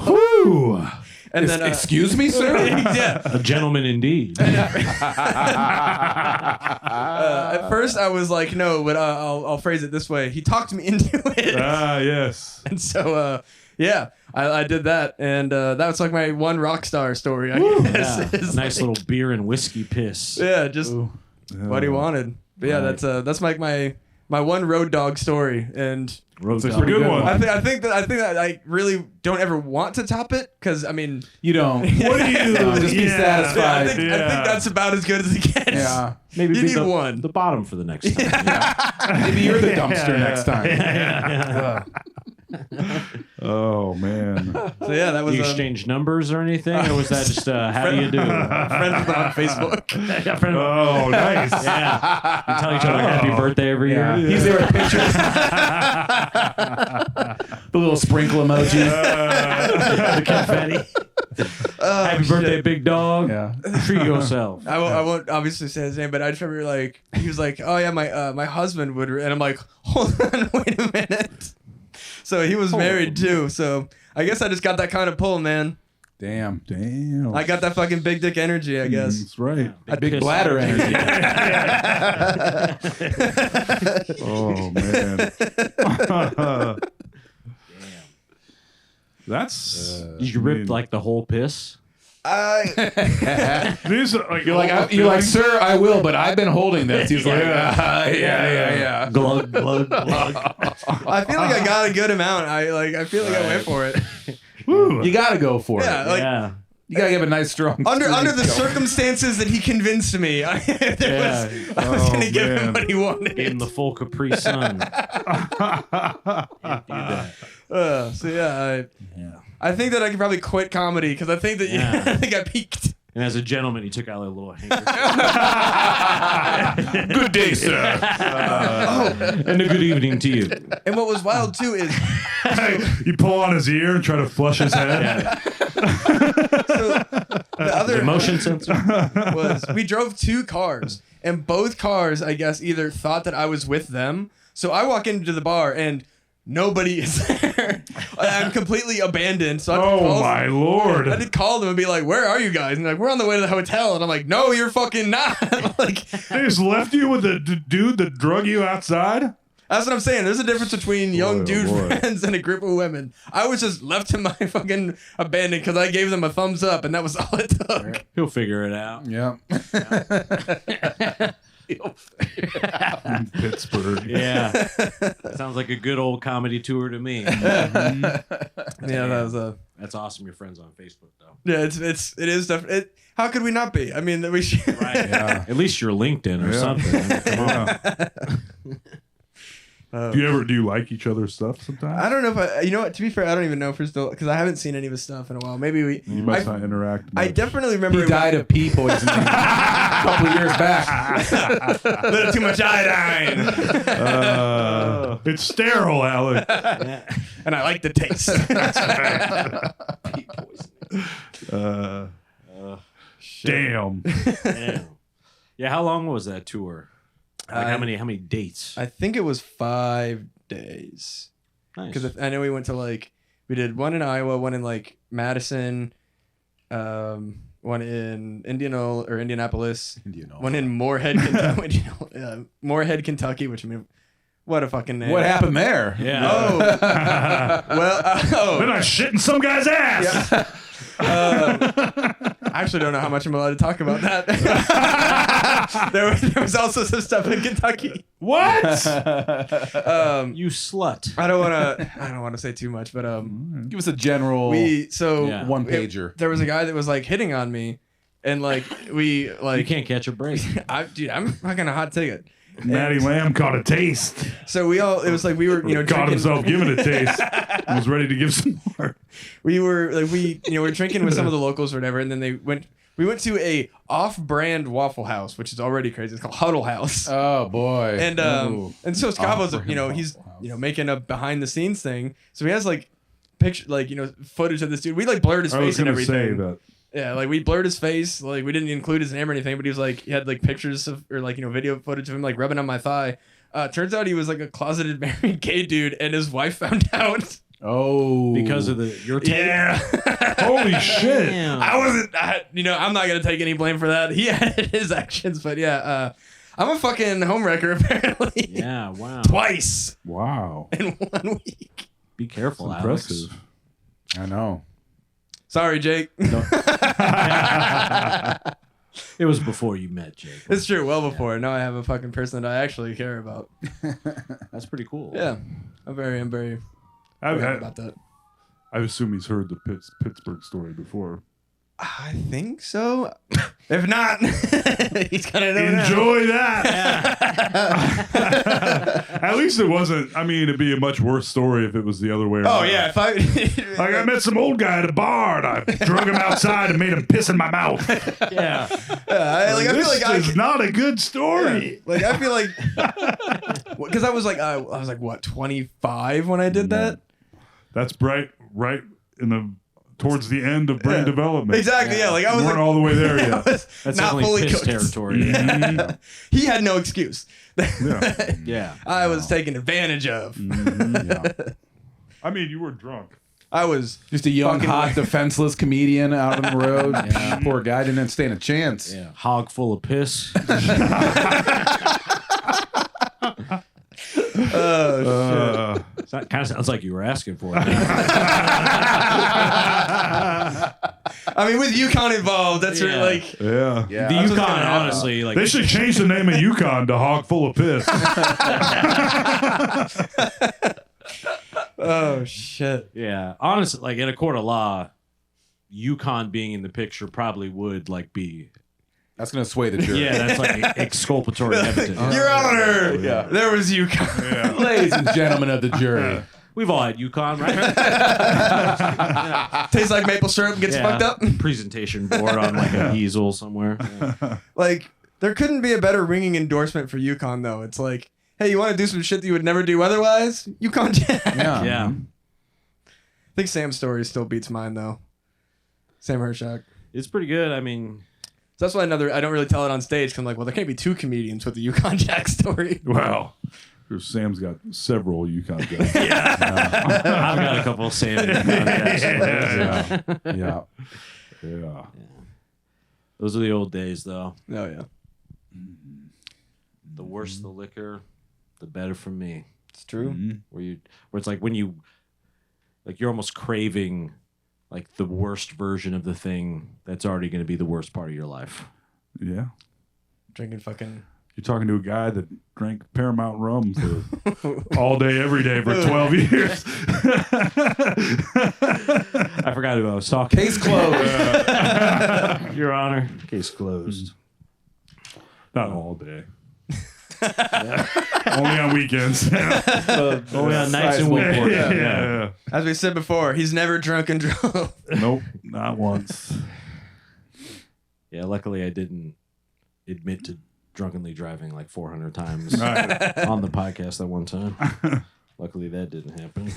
Woo! And then, excuse me, sir. Yeah. A gentleman indeed. At first, I was like, no, but I'll phrase it this way. He talked me into it. Ah, yes. And so, yeah, I did that, and that was like my one rock star story. I guess. Yeah. It's Nice like- little beer and whiskey piss. Yeah, just what he wanted. But yeah, that's like my one road dog story, and Road It's a dog. good one. I think that I really don't ever want to top it because I mean, You don't. What do you? Just be satisfied. yeah, I think that's about as good as it gets. Yeah. Maybe You be need one. the bottom for the next time. Maybe you're the dumpster next time. Oh man. So yeah, that was You exchange numbers or anything, or was that just how do you do? friends with on Facebook. Yeah, friend- Oh, nice. yeah. You tell each other happy birthday every year. He's there with pictures. The little sprinkle emoji. The confetti. Happy birthday, big dog. Yeah. Treat yourself. I won't obviously say his name, but I just remember like he was like, oh yeah, my husband would, and I'm like, hold on, wait a minute. So he was married too. So I guess I just got that kind of pull, man. Damn. Damn. I got that fucking big dick energy, I guess. That's right. Big piss bladder energy. Oh man. That's. Did you rip like the whole piss? These are like You're like, sir, I will, but I've been holding this. He's like, yeah. Glug, glug, glug. I feel like I got a good amount. I feel like I went for it. You gotta go for Yeah, it. like Yeah. You gotta give a nice strong. under the go. circumstances that he convinced me, I was gonna give him man. what he wanted. In the full Capri Sun. So yeah, I think that I could probably quit comedy because I think that Yeah. I think I peaked. And as a gentleman, he took out a little handkerchief. good day, sir. And a good evening to you. And what was wild too is You pull on his ear and try to flush his head. the other The motion sensor. was we drove 2 cars, and both cars, I guess, either thought that I was with them. So I walk into the bar and nobody is there. I'm completely abandoned. So I had to Oh call my I lord. did call them and be like, "Where are you guys?" And they're like, "We're on the way to the hotel." And I'm like, "No, you're fucking not." Like, They just left you with the dude that drug you outside? that's what I'm saying. There's a difference between young Boy, oh dude boy. friends and a group of women. I was just left to my fucking abandoned because I gave them a thumbs up, and that was all it took. He'll figure it out. Yeah. Pittsburgh. Yeah. Sounds like a good old comedy tour to me. Yeah, that was a. That's awesome. You're friends on Facebook, though. Yeah, it is stuff. How could we not be? I mean, we should. Right. Yeah. At least you're LinkedIn or Yeah. something. I mean, come on. Do you like each other's stuff sometimes? I don't know if you know what. To be fair, I don't even know if we're still because I haven't seen any of his stuff in a while. Maybe we. You must not interact. I much. definitely remember. He died of pee poisoning a couple years back. a little too much iodine, It's sterile, Alec. and I like the taste. Pee poisoning. Damn. Damn. Yeah. How long was that tour? Like how many dates? I think it was 5 days Nice. because I know we went to we did one in Iowa, one in Madison, one in Indianapolis, one in Moorhead, Kentucky, which I mean, what a fucking name. What happened there? Yeah. Oh, well, Then I shit in some guy's ass. I actually don't know how much I'm allowed to talk about that. there was also some stuff in Kentucky. What? You slut. I don't want to say too much, but Give us a general Yeah. one pager. there was a guy that was hitting on me, and You can't catch a break. I'm fucking a hot ticket. Matty Lamb caught a taste. So it was like we were, Caught drinking, himself giving a taste. And was ready to give some more. we were like, we were drinking with some of the locals or whatever. And then we went to a off-brand Waffle House, which is already crazy. It's called Huddle House. Oh boy. And so Scott was, he's, Waffle House. making a behind the scenes thing. So he has like picture, like, footage of this dude. We like blurred his I was face and going to say everything. that. Yeah, like we blurred his face. Like we didn't include his name or anything, but he was like, he had like pictures of, or like, video footage of him like rubbing on my thigh. Turns out he was like a closeted married gay dude, and his wife found out. Oh. Because of your tape? Yeah. Holy shit. Damn. I wasn't, I'm not going to take any blame for that. He had his actions, but yeah, I'm a fucking homewrecker apparently. Yeah, wow. Twice Wow. in 1 week. Be careful, That's Alex. impressive. I know. Sorry, Jake. It was before you met Jake. It's true. Well before. Now I have a fucking person that I actually care about. That's pretty cool. Yeah. I'm very happy I about that. assume he's heard the Pittsburgh story before. I think so. If not, he's gonna know now. Enjoy that. At least it wasn't. I mean, it'd be a much worse story if it was the other way around. Oh yeah, if I Like I met some old guy at a bar and I drug him outside and made him piss in my mouth. Yeah. I feel This like is not a good story. like I feel like because I was like what 25 when I did that. That's right in the towards the end of brain development. Exactly. Yeah. Like I was Weren't like, all the way there I yet. was That's not definitely fully piss cooked. territory. He had no excuse. Yeah. Yeah. I was taken advantage of. Yeah. I mean, you were drunk. I was Just a young, Fucking hot, right. defenseless comedian out on the road. Poor guy didn't stand a chance. Yeah. Hog full of piss. That kind of sounds like you were asking for it. I mean, with Yukon involved, that's really Yeah. like Yeah. Yeah. The was Yukon, gonna happen. honestly, like They should change the name of Yukon to Hog Full of Piss. oh shit. yeah, honestly, like in a court of law, Yukon being in the picture probably would like be. That's going to sway the jury. Yeah, that's like exculpatory evidence. Your Honor, Yeah. there was Yukon. Ladies and gentlemen of the jury. We've all had Yukon, right? Tastes like maple syrup, gets fucked up. Presentation board on like a easel somewhere. Yeah. Like there couldn't be a better ringing endorsement for Yukon though. It's like, hey, you want to do some shit that you would never do otherwise? Yukon Jack. Yeah. Yeah. I think Sam's story still beats mine though. Sam Hershock. It's pretty good. I mean, So that's why I don't really tell it on stage because I'm like, well, there can't be two comedians with the Yukon Jack story. Wow. Sam's got several Yukon guys. I've got a couple Sam. Yeah. Yeah. Yeah. Those are the old days, though. Oh yeah, The worse the liquor, the better for me. it's true. Where it's like when you're almost craving like the worst version of the thing that's already going to be the worst part of your life. Yeah. Drinking fucking. You're talking to a guy that drank Paramount rum for all day, every day for 12 years. I forgot who I was talking. Case closed. Your Honor. Case closed. Not all day. Only on weekends. Only on nights and weekends. Yeah. As we said before, he's never drunk and drove. Nope, not once. Yeah, luckily I didn't admit to drunkenly driving like 400 times Right. on the podcast that one time. Luckily that didn't happen.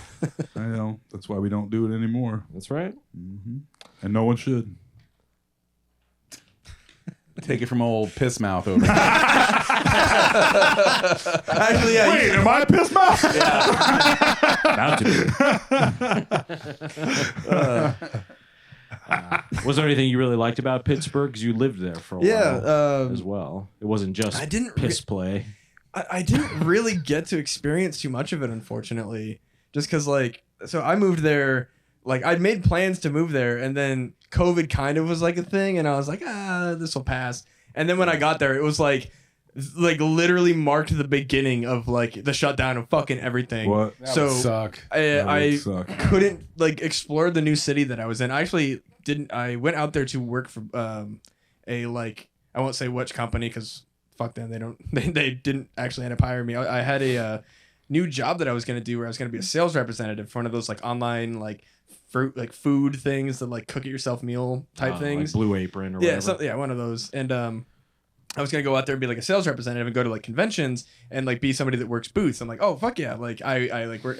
I know. That's why we don't do it anymore. That's right. And no one should. Take it from old piss mouth over here. Actually, yeah. Wait, am I pissed off? About to be. Was there anything you really liked about Pittsburgh? Because you lived there for a while as well. It wasn't just I didn't piss play. I didn't really get to experience too much of it, unfortunately. Just because, like, so I moved there, like, I'd made plans to move there, and then COVID kind of was like a thing, and I was like, this will pass. And then when I got there, it was like literally marked the beginning of like the shutdown of fucking everything. What? That So would suck. I would suck. couldn't like explore the new city that I was in. I actually didn't. I went out there to work for a like I won't say which company because fuck them. They don't. They didn't actually end up hiring me. I had a new job that I was gonna do where I was gonna be a sales representative for one of those like online like fruit like food things, that like cook it yourself meal type things. Like Blue Apron or Yeah, whatever. yeah, one of those. And I was gonna go out there and be like a sales representative and go to like conventions and like be somebody that works booths. I'm like, oh fuck yeah, like I like work.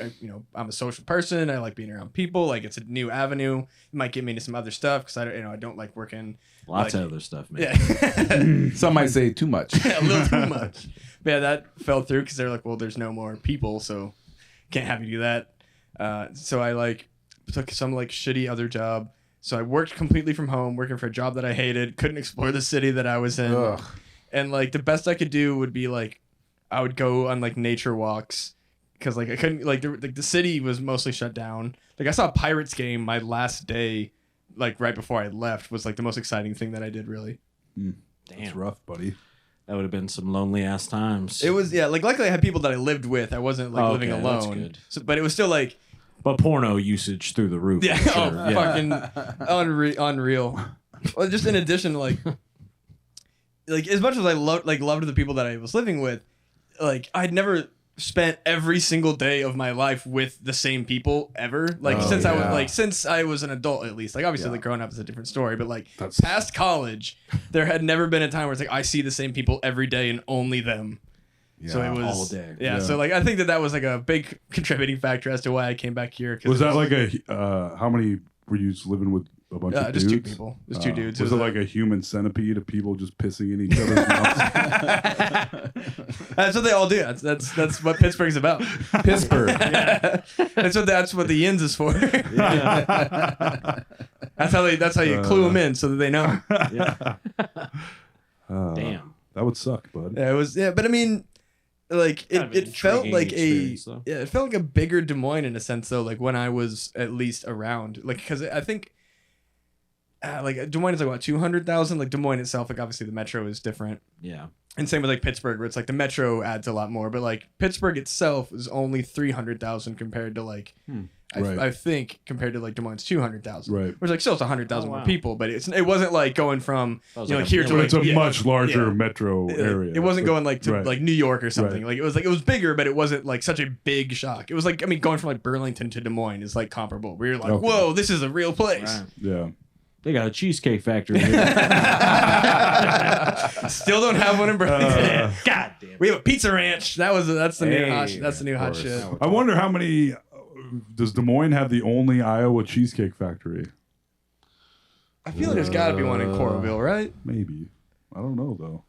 I'm a social person. I like being around people. Like it's a new avenue. It might get me into some other stuff because I don't like working. Lots like, of other stuff, man. Yeah, Some might say too much. a little too much. But yeah, that fell through because they're like, well, there's no more people, so can't have you do that. So I like took some like shitty other job. So I worked completely from home, working for a job that I hated, couldn't explore the city that I was in. Ugh. And like the best I could do would be like I would go on like nature walks because like I couldn't like the city was mostly shut down. Like I saw a Pirates game my last day, like right before I left, was like the most exciting thing that I did really. That's rough, buddy. That would have been some lonely ass times. It was like luckily I had people that I lived with. I wasn't like living Okay, that's alone. good. So, but it was still like But porno usage through the roof. yeah, I'm sure. oh, fucking unreal. Well, just in addition to like as much as I loved the people that I was living with, like I'd never spent every single day of my life with the same people ever. Like since I was an adult at least. Like obviously like growing up is a different story, but like past college, there had never been a time where it's like I see the same people every day and only them. Yeah. So it was all day. Yeah, so like I think that was like a big contributing factor as to why I came back here. 'Cause Was that like a how many were you living with? A bunch of dudes? just two people. Just two dudes. Was it like a human centipede of people just pissing in each other's mouths? That's what they all do. That's what Pittsburgh's about. Pittsburgh. That's what the Yins is for. That's how you clue them in so that they know. Damn. That would suck, bud. Yeah, it was. Yeah, but I mean, like Kind of an it felt intriguing like experience, though. it felt like a bigger Des Moines in a sense though. Like when I was at least around, like because I think. Like Des Moines is like what 200,000. Like Des Moines itself, like obviously the metro is different, Yeah. and same with like Pittsburgh, where it's like the metro adds a lot more, but like Pittsburgh itself is only 300,000 compared to like Right. I think compared to like Des Moines 200,000, Right. Which like still it's 100,000 Oh, wow. more people, but it wasn't like going from That was like like a here to But like it's a yeah, much larger yeah. metro area. It wasn't But- going like to right. like New York or something. Right. Like it was bigger, but it wasn't like such a big shock. It was like going from like Burlington to Des Moines is like comparable. Where you're like, Okay. whoa, this is a real place. Right. Yeah. They got a cheesecake factory here. Still don't have one in Burlington. God damn. We have a pizza ranch. That's the new Hey, hot. That's the new hot course. shit. I wonder how many. Does Des Moines have the only Iowa cheesecake factory? I feel like there's got to be one in Coralville, right? Maybe. I don't know though.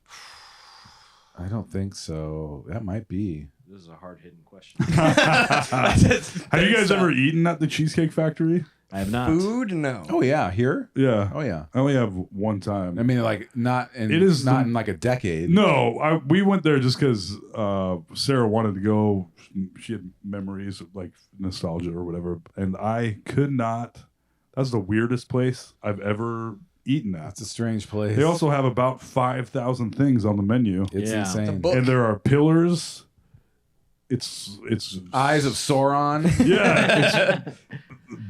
I don't think so. That might be. This is a hard hitting question. Have you guys ever eaten at the Cheesecake Factory? I have not. Food? No. Oh yeah, here. Yeah. Oh yeah. I only have one time. I mean, like not in. It is not the- in like a decade. No, we went there just because Sarah wanted to go. She had memories of like nostalgia or whatever, and I could not. That's the weirdest place I've ever eaten at. It's a strange place. They also have about 5,000 things on the menu, It's Yeah. insane. It's a book. and there are pillars. It's Eyes of Sauron. yeah, it's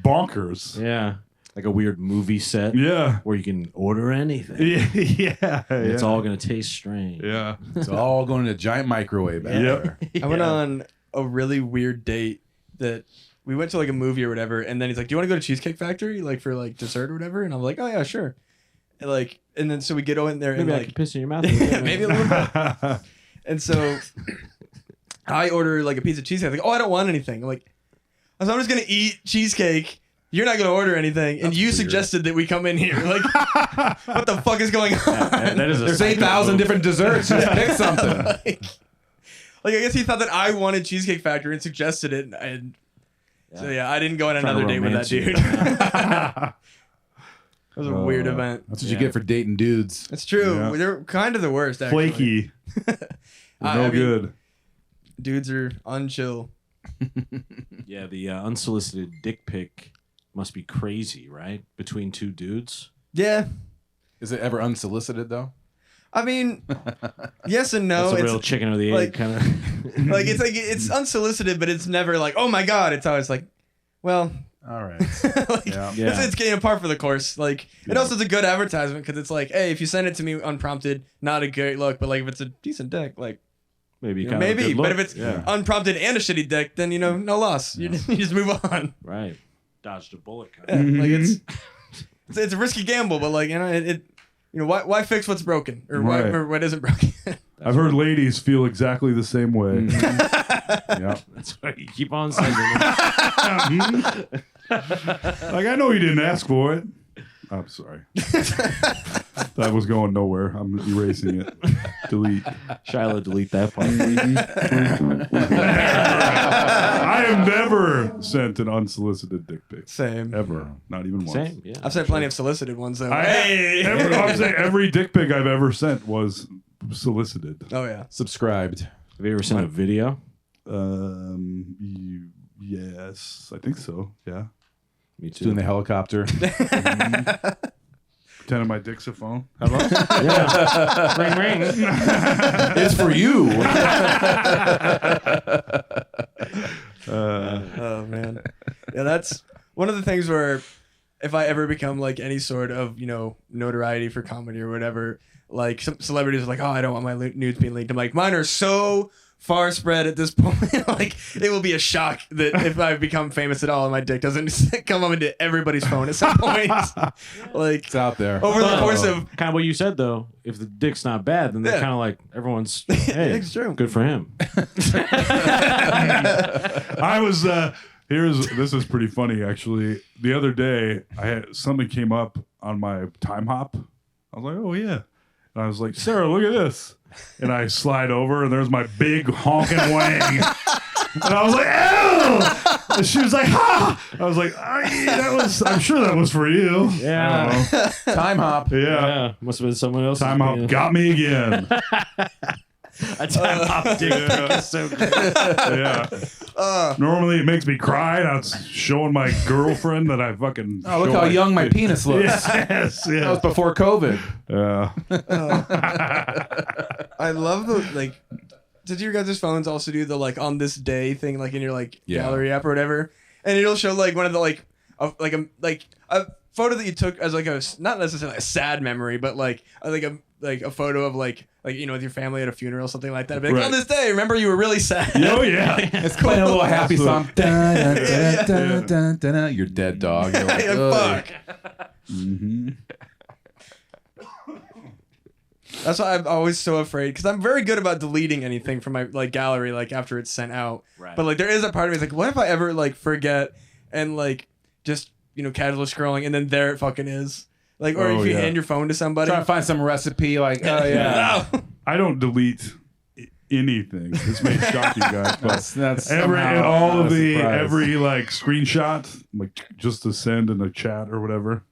bonkers. Yeah. Like a weird movie set Yeah, where you can order anything. yeah, It's all going to taste strange. yeah. It's all going in a giant microwave back Yep. there. I went on a really weird date that we went to like a movie or whatever, and then he's like, "Do you want to go to Cheesecake Factory like for like dessert or whatever?" And I'm like, "Oh yeah, sure." And then so we get in there Maybe and I like could piss in your mouth. maybe a little bit. And so I order like a piece of cheesecake. I'm like, oh, I don't want anything. I'm like, I'm just gonna eat cheesecake. You're not gonna order anything, and you suggested that we come in here. Like, what the fuck is going on? That is a There's 8,000 different desserts. Just pick something. like I guess he thought that I wanted Cheesecake Factory and suggested it, and so yeah, I didn't go on Trying to another date with that romance you. dude. It was a weird event. That's what you get for dating dudes. It's true. Yeah. They're kind of the worst. Actually. Flaky. No I mean, good. Dudes are unchill. Yeah, the unsolicited dick pic must be crazy, right? Between two dudes. Yeah. Is it ever unsolicited though? I mean, yes and no. That's a It's real chicken or the like- egg kind of. like it's unsolicited, but it's never like, oh my god. It's always like, well, All right. Like, Yeah. it's getting a par for the course. Like, it also is a good advertisement because it's like, hey, if you send it to me unprompted, not a great look, but like if it's a decent dick, like Maybe, you know, kind of a maybe. good But look. if it's unprompted and a shitty dick, then no loss. You just move on. Right. Dodged a bullet. Kind Yeah, like it's a risky gamble, but like it why fix what's broken or Right. or what isn't broken? I've heard ladies feel exactly the same way. Yeah. That's why you keep on sending it. Like, I know you didn't ask for it. I'm sorry. That was going nowhere. I'm erasing it. Delete. Shiloh, delete that part. I have never sent an unsolicited dick pic. Same. Ever. Not even once. Same. Yeah. I've sent plenty of solicited ones though. I'm saying every dick pic I've ever sent was solicited. Oh yeah. Subscribed. Have you ever seen a video? Yes, I think so. Yeah. Me too. Doing the helicopter. Pretending my dick's a phone. Hello? Yeah. Ring, ring. It's for you. Oh man. Yeah, that's one of the things where if I ever become like any sort of, notoriety for comedy or whatever, like some celebrities are like, oh, I don't want my nudes being leaked. I'm like, mine are so far spread at this point. Like, it will be a shock that if I become famous at all and my dick doesn't come up into everybody's phone at some point. Like, It's out there. over the course of Kind of what you said though. If the dick's not bad, then they're Yeah. kind of like everyone's. Hey, It's true. Good for him. I was this is pretty funny actually. The other day I had something came up on my time hop. I was like, oh yeah. And I was like, Sarah, look at this. And I slide over and there's my big honking wang. And I was like, ew! And she was like, ha! I was like, I'm sure that was for you. Yeah. Time hop. Yeah. Yeah. Must have been someone else. Time hop got me again. A time hop dick pic is so good. Yeah. Normally it makes me cry. I was showing my girlfriend that I fucking. Oh, look show how young my penis looks. Yes, That was yes. before COVID. Yeah. I love the like. Did your guys' phones also do the like on this day thing, like in your like Yeah. gallery app or whatever? And it'll show like one of the like a photo that you took as like a not necessarily a sad memory, but like a photo of like with your family at a funeral, something like that. Be like, Right. on this day, remember you were really sad. Oh yeah. It's playing a little happy song. Dun, dun, dun, dun, dun, dun, dun. You're dead, dog. You're like, Like, ugh. fuck. That's why I'm always so afraid because I'm very good about deleting anything from my like gallery like after it's sent out. Right. But like there is a part of me that's like, what if I ever like forget and like just casually scrolling and then there it fucking is. Like, or Oh, if you yeah. hand your phone to somebody. Trying to find some recipe, like, oh yeah. No. I don't delete anything. This may shock you guys, but That's every all of the surprise. every like screenshot, like just to send in a chat or whatever.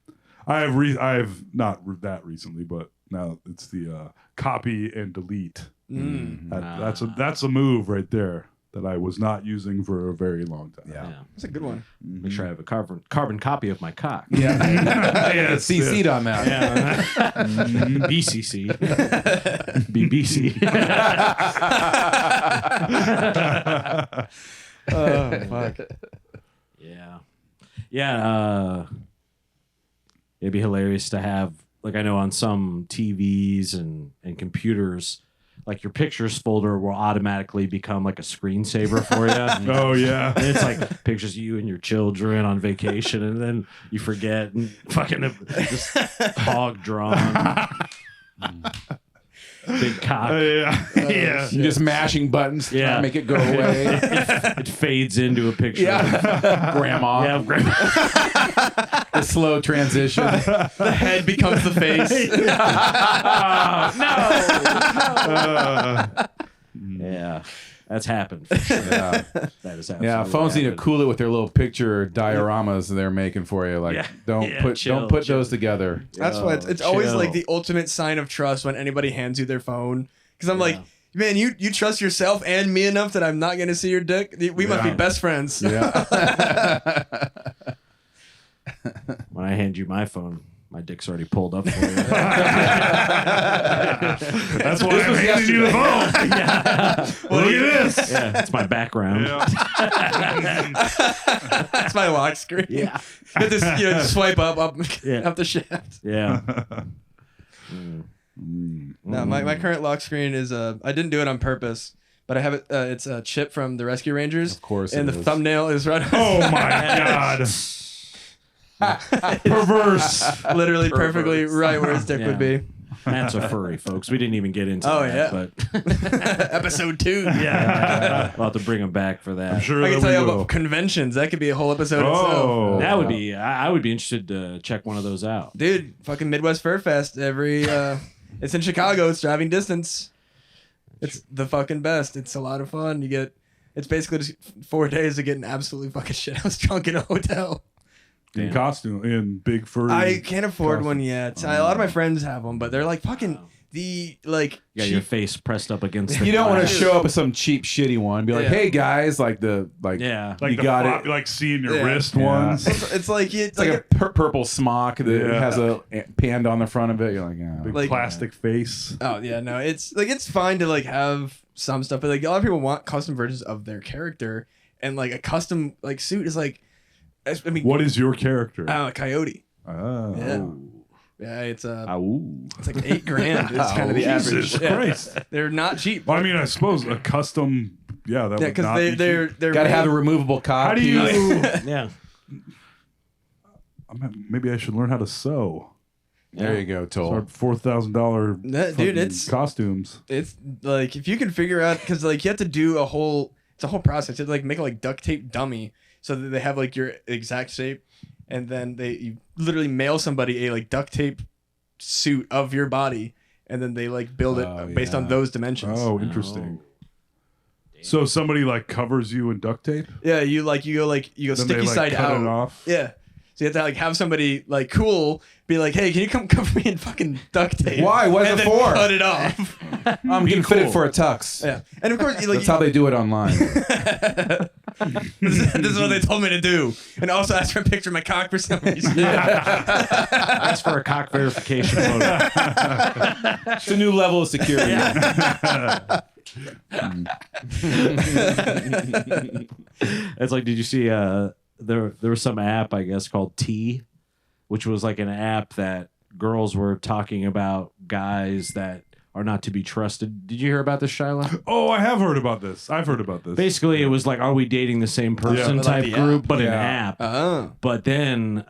I have not that recently, but now it's the copy and delete. That's a move right there that I was not using for a very long time. Yeah. Yeah. That's a good one. Make sure I have a carbon copy of my cock. Yeah. Yes, CC'd on that. Yeah. BCC. BBC. Oh fuck. Yeah. Yeah. It'd be hilarious to have, like, I know on some TVs and computers, like your pictures folder will automatically become like a screensaver for you. Oh yeah. And it's like pictures of you and your children on vacation, and then you forget and fucking just hog drawn. Big cock. Yeah. Yeah. You're just mashing buttons to try Yeah. to make it go away. It fades into a picture. Yeah. Grandma. Yeah, grandma. The slow transition. The head becomes the face. Yeah, that's happened. For sure. Yeah. That is absolutely Yeah, phones need to happened. cool it with their little picture dioramas they're making for you. Like, Yeah. don't Yeah, put chill. those together. That's why it's always like the ultimate sign of trust when anybody hands you their phone. Because I'm like, man, you trust yourself and me enough that I'm not going to see your dick. We must be best friends. Yeah. When I hand you my phone, My dick's already pulled up for you. That's why I'm handing you the phone. Look at this. Yeah, it's my background. That's my lock screen. Yeah. Get this, swipe up Yeah. up the shaft. Yeah. No, my current lock screen is I didn't do it on purpose, but I have it. It's a chip from the Rescue Rangers. Of course and it the is. thumbnail is right. Oh my God. Perverse. Literally perfectly right where his dick would be. Matt's a furry, folks. We didn't even get into Oh, that. yeah. But Episode 2. yeah, we'll have to bring him back for that. I'm sure I that can tell we you will. about conventions. That could be a whole episode Oh. itself. That would be. I would be interested to check one of those out. Dude, fucking Midwest Fur Fest every it's in Chicago. It's driving distance. It's the fucking best. It's a lot of fun. It's basically just 4 days of getting absolutely fucking shit. I was drunk in a hotel. In costume, in big furry. I can't afford one yet. A lot of my friends have them, but they're like fucking You got your cheap- face pressed up against the You don't want to glass. show up with some cheap, shitty one. Be like, Yeah. hey guys, like Yeah. like you the got flop, it. like seeing your Yeah. wrist Yeah. ones. It's like It's like a purple smock that Yeah. has a panda on the front of it. You're like, yeah. Big Like- plastic face. oh yeah, no, it's fine to like have some stuff, but like a lot of people want custom versions of their character, and like a custom like suit is like, I mean, What is your character? Coyote. Oh. Yeah. Yeah, it's Ooh. it's like $8,000. It's kind of the Jesus average. Yeah. Christ. They're not cheap. Well, I mean, I suppose a custom. Yeah, that Yeah, would because not be cheap. they're Got to have a made- removable cock. How do you? Yeah. Maybe I should learn how to sew. There you go, Toll. $4,000 Dude, it's costumes. it's like if you can figure out, because like you have to do it's a whole process. You have to like make a like duct tape dummy so that they have like your exact shape, and then you literally mail somebody a like duct tape suit of your body, and then they like build it Oh, based on yeah. those dimensions. Oh, interesting. So somebody like covers you in duct tape. Yeah, you go Then sticky they, like, side cut out. it off. Yeah. So you have to like have somebody like cool be like, hey, can you come cover me in fuking duct tape? Why? What's and it then for? Cut it off. I'm getting cool. fitted for a tux. Yeah, and of course, like, That's how they do it online. this is what they told me to do, and also ask for a picture of my cock for some reason. That's for a cock verification photo. It's a new level of security. It's like, did you see? There was some app, I guess, called T, which was like an app that girls were talking about guys that are not to be trusted. Did you hear about this, Shyla? Oh, I have heard about this. I've heard about this. Basically, it was like, are we dating the same person Yeah. type Like the group, app. but an Yeah. app. Oh, But then,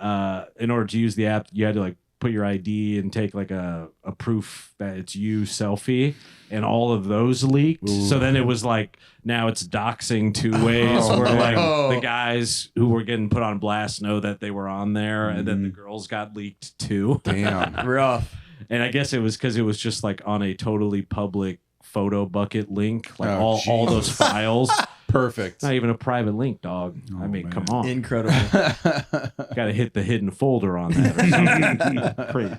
in order to use the app, you had to like put your ID and take like a proof that it's you selfie, and all of those leaked. So then it was like, now it's doxing two ways, where like no. the guys who were getting put on blast know that they were on there, and then the girls got leaked too. Damn. rough. And I guess it was because it was just like on a totally public photo bucket link, like Oh, all those files. Perfect. Not even a private link, dog. I mean, man. come on. Incredible. Got to hit the hidden folder on that or something.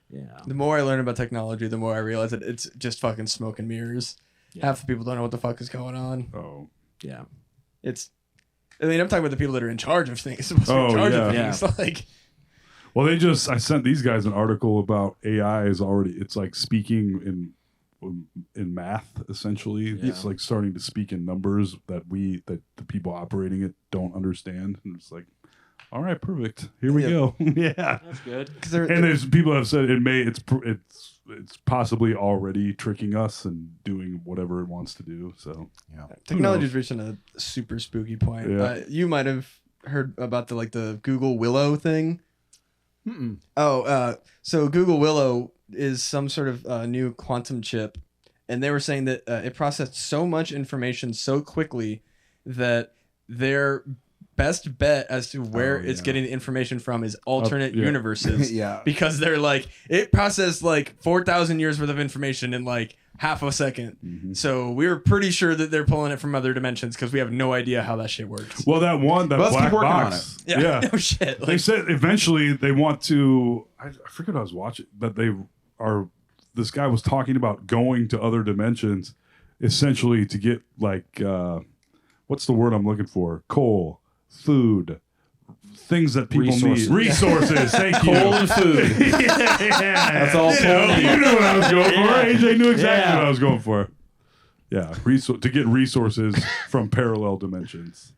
Yeah. The more I learn about technology, the more I realize that it's just fucking smoke and mirrors. Yeah. Half the people don't know what the fuck is going on. Oh. Yeah. I'm talking about the people that are in charge of things. Supposed to be Oh, in charge yeah. of things. Like, Well, I sent these guys an article about AI is already, it's like speaking in math, essentially. It's like starting to speak in numbers that the people operating it don't understand. And it's like, all right, perfect. Here we Yeah. go. Yeah. That's good. And there's people have said it's possibly already tricking us and doing whatever it wants to do. So technology's reaching a super spooky point. Yeah. You might have heard about the Google Willow thing. So Google Willow is some sort of new quantum chip, and they were saying that it processed so much information so quickly that their best bet as to where it's getting the information from is alternate yeah. universes. Yeah. Because they're like, it processed like 4,000 years worth of information in like half a second. So we're pretty sure that they're pulling it from other dimensions because we have no idea how that shit works. well, that Let's black keep working on box. it. Yeah. No shit. They Like, said eventually they want to. I forget what I was watching, but they are. This guy was talking about going to other dimensions, essentially to get like, what's the word I'm looking for? Coal, food, things that people Resources. need. Resources. Thank you. Coal and food. That's all You knew what I was going for. AJ knew exactly Yeah. what I was going for. Yeah, to get resources from parallel dimensions.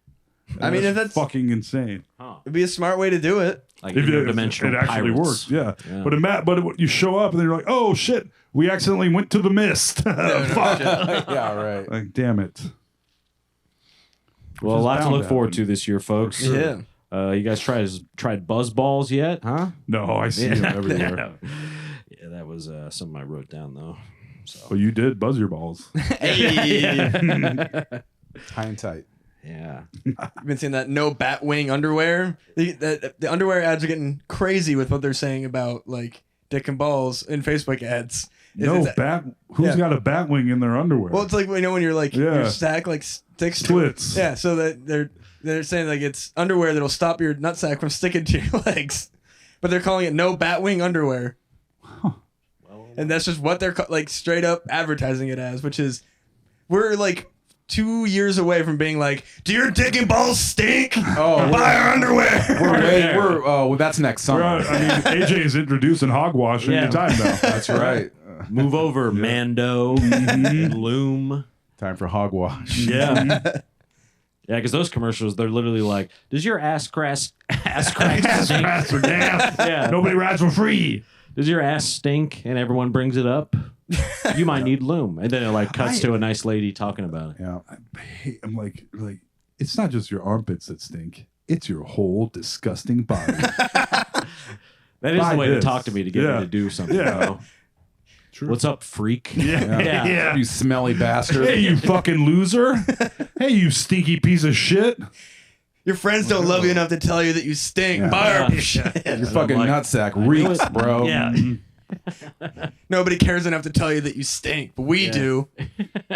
I mean, if that's fucking insane. it'd be a smart way to do it. Like If interdimensional it actually pirates. works, yeah. Yeah. But you show up and you're like, oh shit, we accidentally went to the mist. Fuck. Yeah, right. Like, damn it. Well, a is lot to bound look to forward happen. to this year, folks. Yeah. You guys tried buzz balls yet? Huh? No, I see them everywhere. Yeah, that was something I wrote down though. But you did buzz your balls. Hey. High and tight. Yeah. I've been seeing that no bat wing underwear. The underwear ads are getting crazy with what they're saying about like dick and balls in Facebook ads. It's- Who's yeah. got a bat wing in their underwear? Well, it's like when you're like Yeah. your sack like sticks to Splits. Yeah, so that they're saying like it's underwear that'll stop your nutsack from sticking to your legs, but they're calling it no bat wing underwear. And that's just what they're like straight up advertising it as, which is we're like 2 years away from being like, do your dick and balls stink? Oh, Buy our underwear. well, that's next summer. I mean, AJ is introducing hogwash Yeah. anytime now. That's right. Move over, Mando, and Loom. Time for hogwash. Yeah. Yeah, because those commercials, they're literally like, does your ass crack stink? Rats for gas. Yeah. Nobody rides for free. Does your ass stink? And everyone brings it up. You might need Loom. And then it like cuts to a nice lady talking about it. Yeah. I'm like, it's not just your armpits that stink. It's your whole disgusting body. That is Buy the way this. to talk to me to get Yeah. me to do something. Yeah. Bro. True. What's up, freak? Yeah. You smelly bastard. Hey, you fucking loser. Hey, you stinky piece of shit. Your friends don't love you enough to tell you that you stink. Buy our shit. Your fucking like- nutsack reeks, bro. Yeah. Nobody cares enough to tell you that you stink, but we do.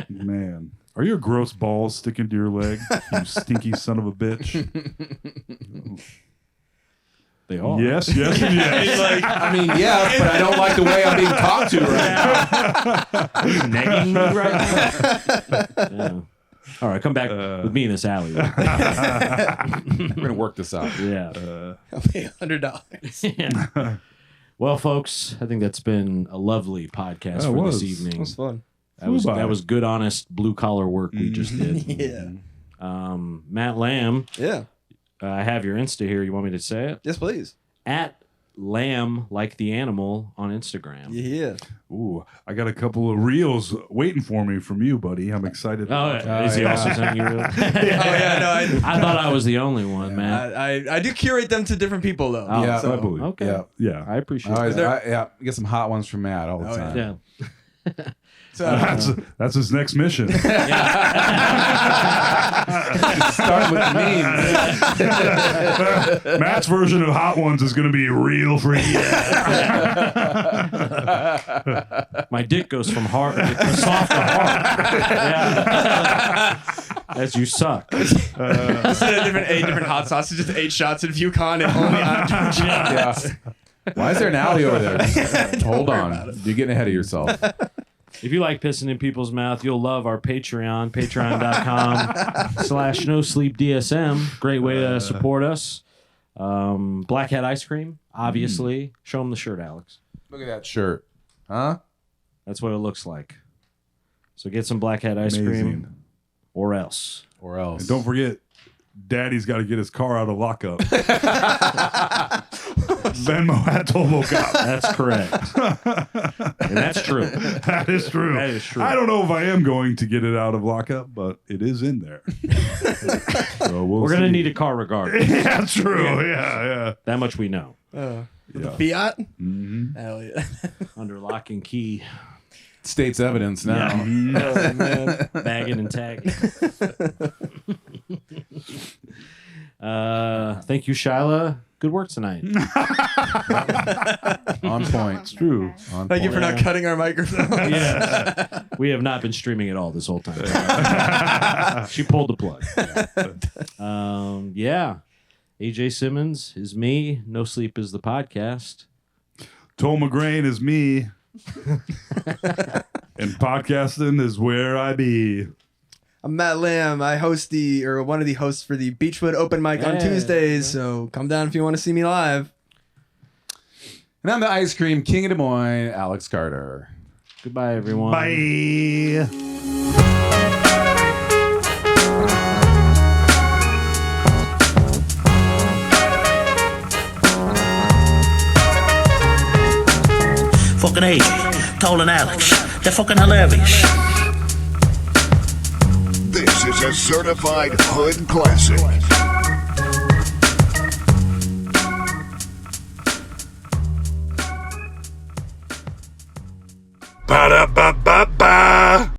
Man. Are your gross balls sticking to your leg? You stinky son of a bitch. They are. Yes, yes, and yes. I mean, yes, but I don't like the way I'm being talked to right now. Are you negging me right now? Yeah. All right, come back with me in this alley. We're gonna work this out. Yeah. I'll pay $100. Yeah. Well, folks, I think that's been a lovely podcast Yeah, it for was. this evening. It was fun. That was good, honest blue collar work we just did. Yeah. Matt Lamb, Yeah. I have your Insta here. You want me to say it? Yes, please. At Lamb like the animal on Instagram. Yeah. Ooh, I got a couple of reels waiting for me from you, buddy. I'm excited. Oh, is he yeah. also sending you? Oh yeah. No, I thought I was the only one, man. I do curate them to different people though. Oh, Yeah. So- I believe. Okay. Yeah. Yeah. I appreciate Always, that. yeah, get some hot ones from Matt all the Oh, time. Yeah. So, That's his next mission. Start with the memes. Matt's version of Hot Ones is going to be real free. My dick goes from hard to soft to hard. Yeah. As you suck. instead of eight different hot sauces, just 8 shots of Yukon and only on Yeah. Why is there an alley over there? Hold on. You're getting ahead of yourself. If you like pissing in people's mouth, you'll love our Patreon, patreon.com/NoSleepDSM. Great way to support us. Black Hat Ice Cream, obviously. Show them the shirt, Alex. Look at that shirt. Huh? That's what it looks like. So get some Black Hat Ice Cream Amazing. or else. Or else. And don't forget, Daddy's got to get his car out of lockup. Venmo at Tomocop. That's correct. And that's true. That is true. That is true. I don't know if I am going to get it out of lockup, but it is in there. So We're going to need a car regardless. Yeah, true. Yeah. That much we know. Yeah. Fiat. Mhm. Hell yeah. Under lock and key. State's evidence now. Oh, man. Bagging and tagging. Thank you, Shyla. Good work tonight. On point. It's true. On Thank you for point. not cutting our microphone. Yes. We have not been streaming at all this whole time. She pulled the plug. Yeah. AJ Simmons is me. No Sleep is the podcast. Tom McGrain is me. And podcasting is where I be. I'm Matt Lamb. I host one of the hosts for the Beechwood Open Mic on Tuesdays. So come down if you want to see me live. And I'm the Ice Cream King of Des Moines, Alex Carter. Goodbye, everyone. Bye. Fucking AJ, Cole and Alex. They're fucking hilarious. This is a certified hood classic. Ba-da-ba-ba-ba.